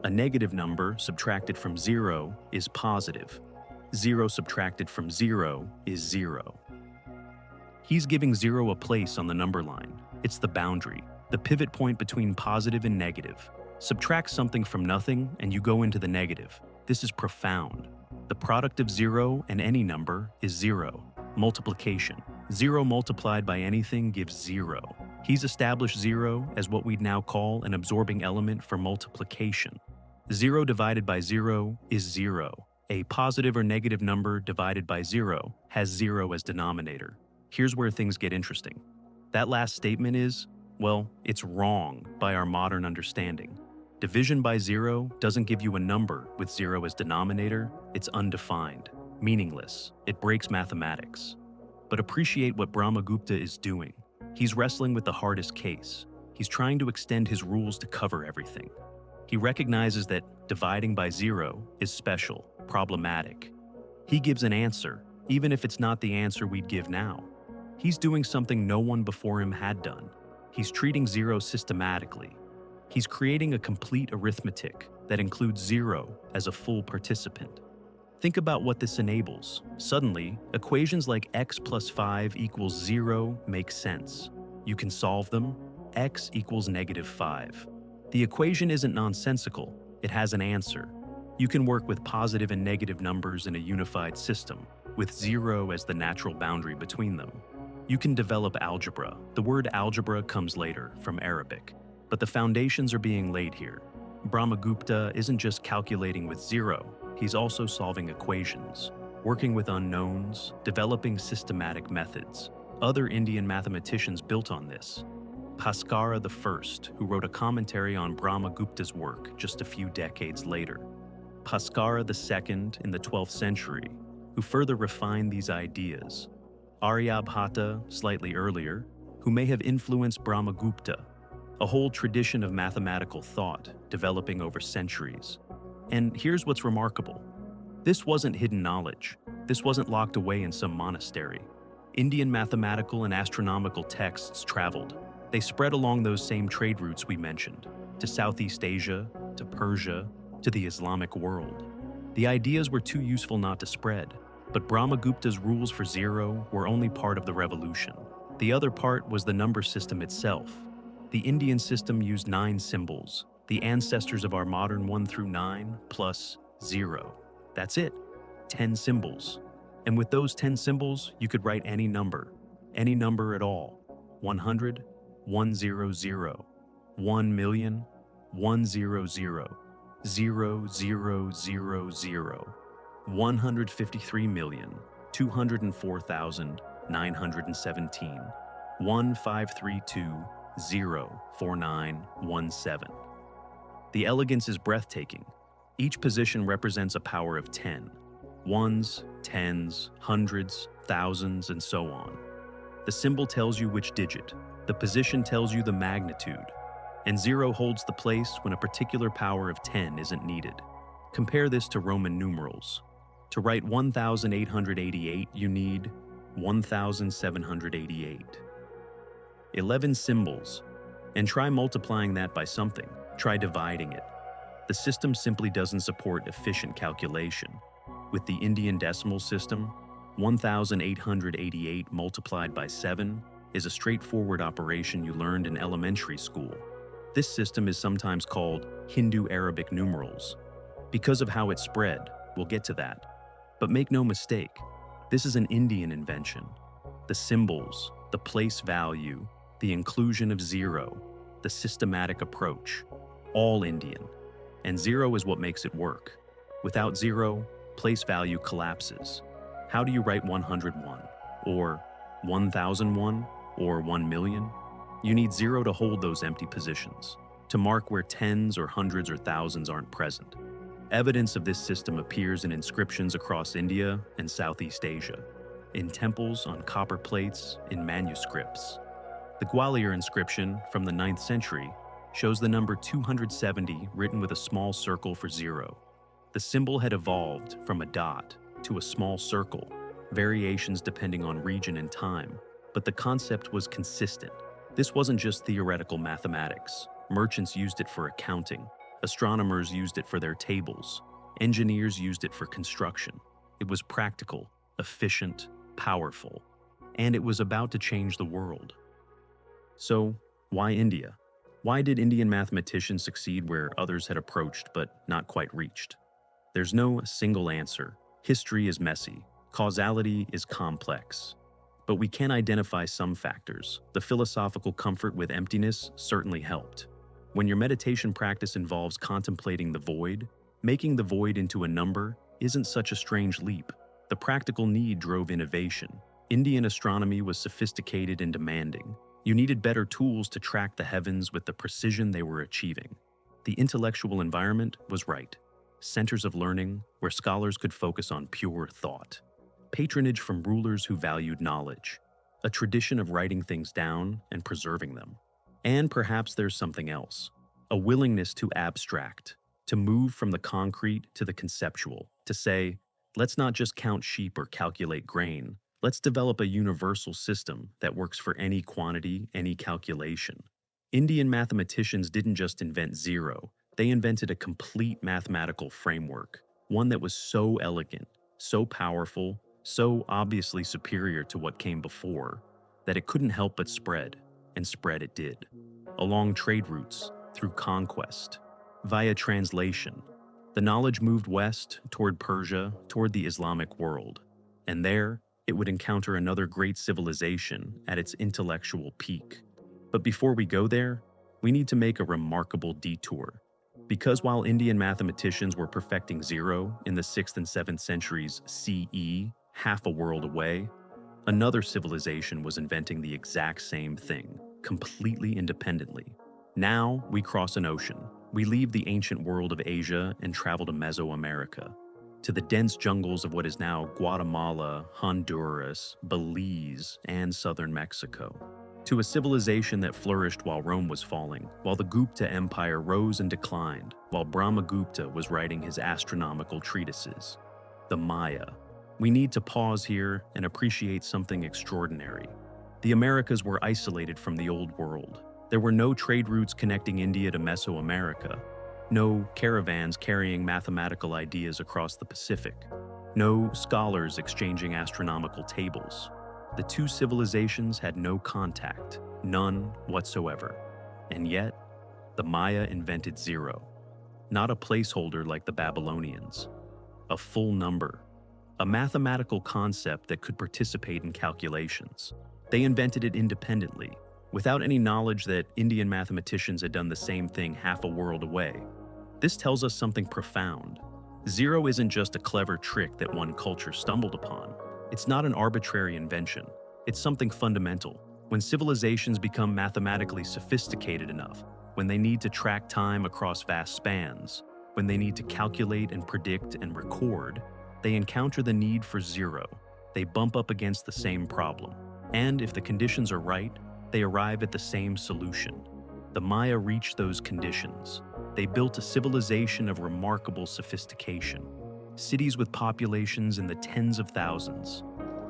A negative number subtracted from zero is positive. Zero subtracted from zero is zero. He's giving zero a place on the number line. It's the boundary, the pivot point between positive and negative. Subtract something from nothing and you go into the negative. This is profound. The product of zero and any number is zero. Multiplication. Zero multiplied by anything gives zero. He's established zero as what we'd now call an absorbing element for multiplication. Zero divided by zero is zero. A positive or negative number divided by zero has zero as denominator. Here's where things get interesting. That last statement is, well, it's wrong by our modern understanding. Division by zero doesn't give you a number with zero as denominator. It's undefined, meaningless. It breaks mathematics. But appreciate what Brahmagupta is doing. He's wrestling with the hardest case. He's trying to extend his rules to cover everything. He recognizes that dividing by zero is special, problematic. He gives an answer, even if it's not the answer we'd give now. He's doing something no one before him had done. He's treating zero systematically. He's creating a complete arithmetic that includes zero as a full participant. Think about what this enables. Suddenly, equations like x plus 5 equals 0 make sense. You can solve them. X equals -5. The equation isn't nonsensical. It has an answer. You can work with positive and negative numbers in a unified system, with 0 as the natural boundary between them. You can develop algebra. The word algebra comes later, from Arabic, but the foundations are being laid here. Brahmagupta isn't just calculating with 0, he's also solving equations, working with unknowns, developing systematic methods. Other Indian mathematicians built on this. Bhaskara I, who wrote a commentary on Brahmagupta's work just a few decades later. Bhaskara II in the 12th century, who further refined these ideas. Aryabhata, slightly earlier, who may have influenced Brahmagupta, a whole tradition of mathematical thought developing over centuries. And here's what's remarkable. This wasn't hidden knowledge. This wasn't locked away in some monastery. Indian mathematical and astronomical texts traveled. They spread along those same trade routes we mentioned, to Southeast Asia, to Persia, to the Islamic world. The ideas were too useful not to spread, but Brahmagupta's rules for zero were only part of the revolution. The other part was the number system itself. The Indian system used 9 symbols, the ancestors of our modern 1 through 9 plus 0. That's it, 10 symbols. And with those 10 symbols, you could write any number at all. 100, 100, 1 million, 100, 0000, 153,204,917, 1532,04917. The elegance is breathtaking. Each position represents a power of 10. Ones, tens, hundreds, thousands, and so on. The symbol tells you which digit. The position tells you the magnitude. And 0 holds the place when a particular power of 10 isn't needed. Compare this to Roman numerals. To write 1,888, you need 1,788. 11 symbols. And try multiplying that by something. Try dividing it. The system simply doesn't support efficient calculation. With the Indian decimal system, 1,888 multiplied by 7 is a straightforward operation you learned in elementary school. This system is sometimes called Hindu-Arabic numerals. Because of how it spread, we'll get to that. But make no mistake, this is an Indian invention. The symbols, the place value, the inclusion of 0, the systematic approach, all Indian. And 0 is what makes it work. Without 0, place value collapses. How do you write 101, or 1001, or 1 million? You need 0 to hold those empty positions, to mark where tens or hundreds or thousands aren't present. Evidence of this system appears in inscriptions across India and Southeast Asia, in temples, on copper plates, in manuscripts. The Gwalior inscription from the 9th century shows the number 270 written with a small circle for 0. The symbol had evolved from a dot to a small circle, variations depending on region and time, but the concept was consistent. This wasn't just theoretical mathematics. Merchants used it for accounting. Astronomers used it for their tables. Engineers used it for construction. It was practical, efficient, powerful, and it was about to change the world. So, why India? Why did Indian mathematicians succeed where others had approached but not quite reached? There's no single answer. History is messy. Causality is complex. But we can identify some factors. The philosophical comfort with emptiness certainly helped. When your meditation practice involves contemplating the void, making the void into a number isn't such a strange leap. The practical need drove innovation. Indian astronomy was sophisticated and demanding. You needed better tools to track the heavens with the precision they were achieving. The intellectual environment was right. Centers of learning where scholars could focus on pure thought. Patronage from rulers who valued knowledge. A tradition of writing things down and preserving them. And perhaps there's something else. A willingness to abstract, to move from the concrete to the conceptual, to say, Let's not just count sheep or calculate grain. Let's develop a universal system that works for any quantity, any calculation. Indian mathematicians didn't just invent zero, they invented a complete mathematical framework, one that was so elegant, so powerful, so obviously superior to what came before, that it couldn't help but spread, and spread it did. Along trade routes, through conquest, via translation, the knowledge moved west toward Persia, toward the Islamic world, and there it would encounter another great civilization at its intellectual peak. But before we go there, we need to make a remarkable detour. Because while Indian mathematicians were perfecting zero in the 6th and 7th centuries CE, half a world away, another civilization was inventing the exact same thing, completely independently. Now we cross an ocean. We leave the ancient world of Asia and travel to Mesoamerica, to the dense jungles of what is now Guatemala, Honduras, Belize, and southern Mexico. To a civilization that flourished while Rome was falling, while the Gupta Empire rose and declined, while Brahmagupta was writing his astronomical treatises. The Maya. We need to pause here and appreciate something extraordinary. The Americas were isolated from the Old World. There were no trade routes connecting India to Mesoamerica, no caravans carrying mathematical ideas across the Pacific, no scholars exchanging astronomical tables. The two civilizations had no contact, none whatsoever. And yet, the Maya invented zero. Not a placeholder like the Babylonians. A full number. A mathematical concept that could participate in calculations. They invented it independently, without any knowledge that Indian mathematicians had done the same thing half a world away. This tells us something profound. Zero isn't just a clever trick that one culture stumbled upon. It's not an arbitrary invention. It's something fundamental. When civilizations become mathematically sophisticated enough, when they need to track time across vast spans, when they need to calculate and predict and record, they encounter the need for zero. They bump up against the same problem. And if the conditions are right, they arrive at the same solution. The Maya reached those conditions. They built a civilization of remarkable sophistication. Cities with populations in the tens of thousands.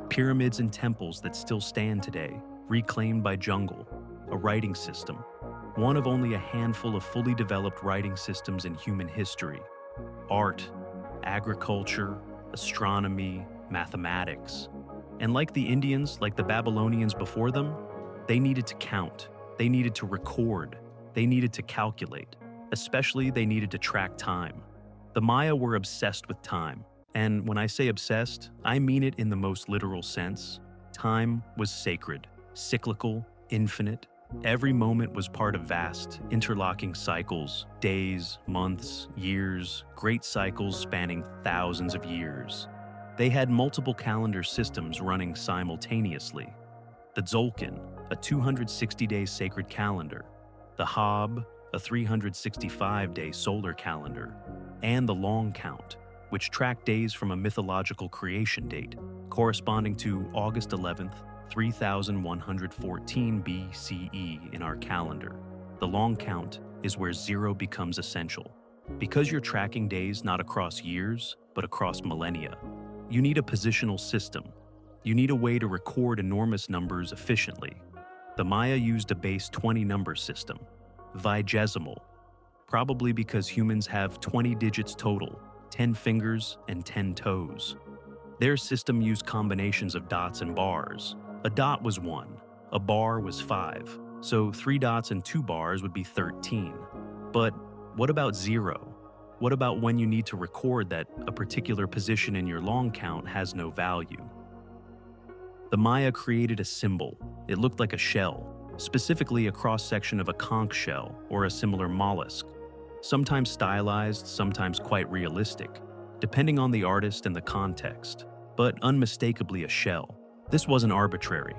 Pyramids and temples that still stand today, reclaimed by jungle. A writing system. One of only a handful of fully developed writing systems in human history. Art, agriculture, astronomy, mathematics. And like the Indians, like the Babylonians before them, they needed to count, they needed to record, they needed to calculate. Especially, they needed to track time. The Maya were obsessed with time. And when I say obsessed, I mean it in the most literal sense. Time was sacred, cyclical, infinite. Every moment was part of vast, interlocking cycles, days, months, years, great cycles spanning thousands of years. They had multiple calendar systems running simultaneously. The Tzolk'in, a 260-day sacred calendar. The Hab, a 365-day solar calendar. And the long count, which tracked days from a mythological creation date, corresponding to August 11th, 3114 BCE in our calendar. The long count is where zero becomes essential. Because you're tracking days not across years, but across millennia, you need a positional system. You need a way to record enormous numbers efficiently. The Maya used a base 20 number system, vigesimal, probably because humans have 20 digits total, 10 fingers and 10 toes. Their system used combinations of dots and bars. A dot was 1, a bar was 5, so 3 dots and 2 bars would be 13. But what about 0? What about when you need to record that a particular position in your long count has no value? The Maya created a symbol. It looked like a shell, specifically a cross-section of a conch shell or a similar mollusk, sometimes stylized, sometimes quite realistic, depending on the artist and the context, but unmistakably a shell. This wasn't arbitrary.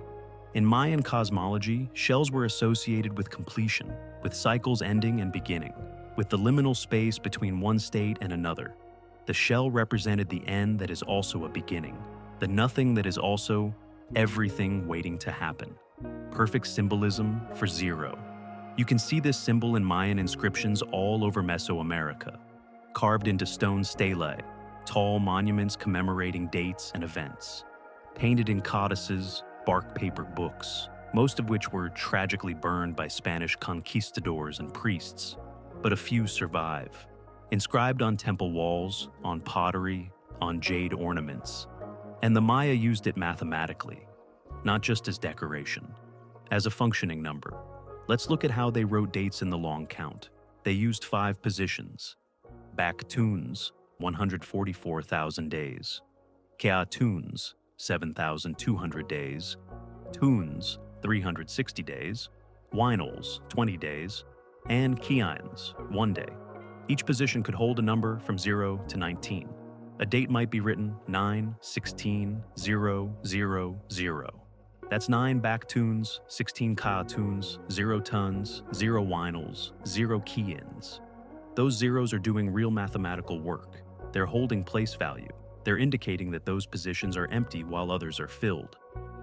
In Mayan cosmology, shells were associated with completion, with cycles ending and beginning, with the liminal space between one state and another. The shell represented the end that is also a beginning, the nothing that is also everything waiting to happen. Perfect symbolism for zero. You can see this symbol in Mayan inscriptions all over Mesoamerica, carved into stone stelae, tall monuments commemorating dates and events, painted in codices, bark paper books, most of which were tragically burned by Spanish conquistadors and priests, but a few survive. Inscribed on temple walls, on pottery, on jade ornaments. And the Maya used it mathematically, not just as decoration, as a functioning number. Let's look at how they wrote dates in the long count. They used 5 positions. Baktuns, 144,000 days. Keatuns, 7,200 days. Tuns, 360 days. Winals, 20 days. And Kiines, 1 day. Each position could hold a number from 0 to 19. A date might be written 9, 16, 0, 0, 0. That's 9 Baktuns, 16 Kaatuns, 0 tons, 0 winals, 0 Kiins. Those zeros are doing real mathematical work. They're holding place value. They're indicating that those positions are empty while others are filled.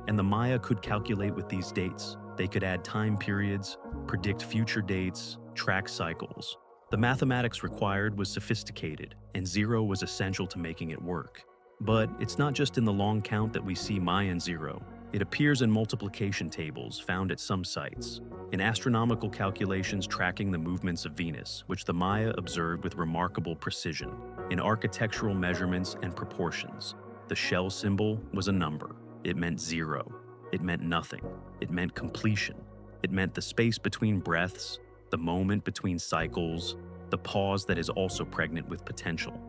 And the Maya could calculate with these dates. They could add time periods, predict future dates, track cycles. The mathematics required was sophisticated, and 0 was essential to making it work. But it's not just in the long count that we see Mayan 0. It appears in multiplication tables found at some sites, in astronomical calculations tracking the movements of Venus, which the Maya observed with remarkable precision, in architectural measurements and proportions. The shell symbol was a number. It meant 0. It meant nothing. It meant completion. It meant the space between breaths, the moment between cycles, the pause that is also pregnant with potential.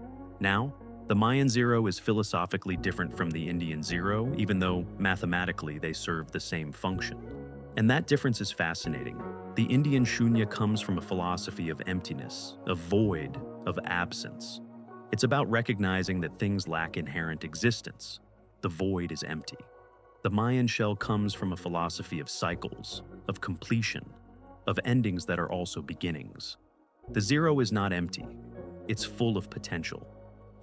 Now, the Mayan 0 is philosophically different from the Indian 0, even though mathematically they serve the same function. And that difference is fascinating. The Indian Shunya comes from a philosophy of emptiness, of void, of absence. It's about recognizing that things lack inherent existence. The void is empty. The Mayan shell comes from a philosophy of cycles, of completion, of endings that are also beginnings. The 0 is not empty. It's full of potential.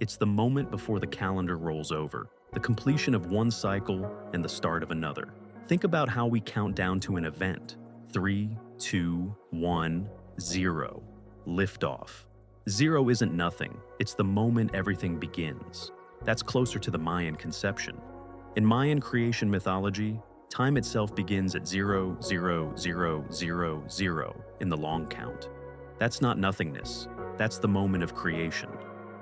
It's the moment before the calendar rolls over, the completion of one cycle and the start of another. Think about how we count down to an event. 3, 2, 1, 0. Liftoff. 0 isn't nothing. It's the moment everything begins. That's closer to the Mayan conception. In Mayan creation mythology, time itself begins at 0, 0, 0, 0, 0 in the long count. That's not nothingness. That's the moment of creation.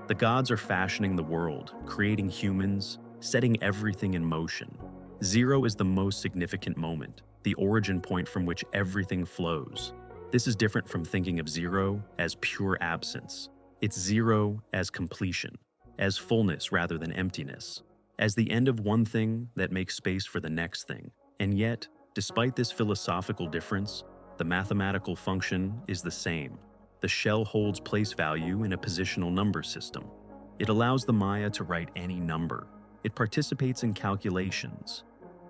The gods are fashioning the world, creating humans, setting everything in motion. 0 is the most significant moment, the origin point from which everything flows. This is different from thinking of 0 as pure absence. It's 0 as completion, as fullness rather than emptiness, as the end of one thing that makes space for the next thing. And yet, despite this philosophical difference, the mathematical function is the same. The shell holds place value in a positional number system. It allows the Maya to write any number. It participates in calculations.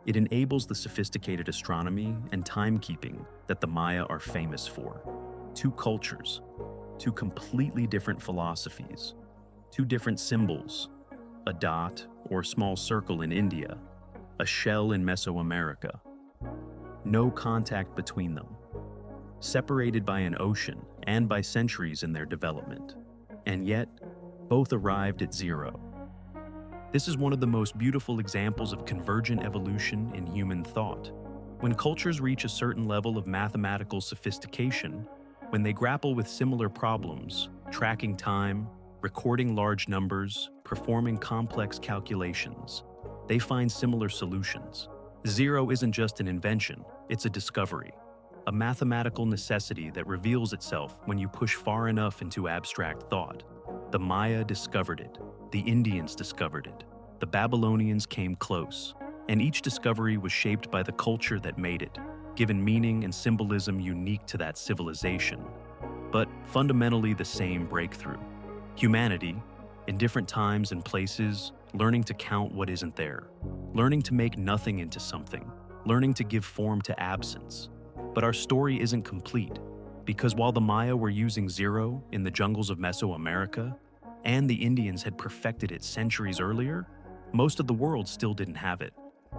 It enables the sophisticated astronomy and timekeeping that the Maya are famous for. 2 cultures, 2 completely different philosophies, 2 different symbols, a dot or small circle in India, a shell in Mesoamerica. No contact between them. Separated by an ocean and by centuries in their development. And yet, both arrived at 0. This is one of the most beautiful examples of convergent evolution in human thought. When cultures reach a certain level of mathematical sophistication, when they grapple with similar problems, tracking time, recording large numbers, performing complex calculations, they find similar solutions. 0 isn't just an invention, it's a discovery. A mathematical necessity that reveals itself when you push far enough into abstract thought. The Maya discovered it. The Indians discovered it. The Babylonians came close. And each discovery was shaped by the culture that made it, given meaning and symbolism unique to that civilization. But fundamentally the same breakthrough. Humanity, in different times and places, learning to count what isn't there. Learning to make nothing into something. Learning to give form to absence. But our story isn't complete, because while the Maya were using 0 in the jungles of Mesoamerica, and the Indians had perfected it centuries earlier, most of the world still didn't have it.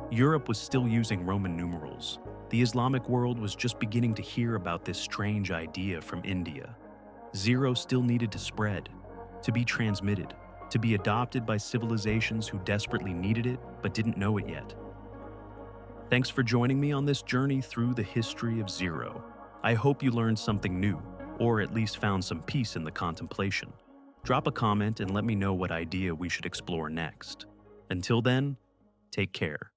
Europe was still using Roman numerals. The Islamic world was just beginning to hear about this strange idea from India. 0 still needed to spread, to be transmitted, to be adopted by civilizations who desperately needed it but didn't know it yet. Thanks for joining me on this journey through the history of zero. I hope you learned something new, or at least found some peace in the contemplation. Drop a comment and let me know what idea we should explore next. Until then, take care.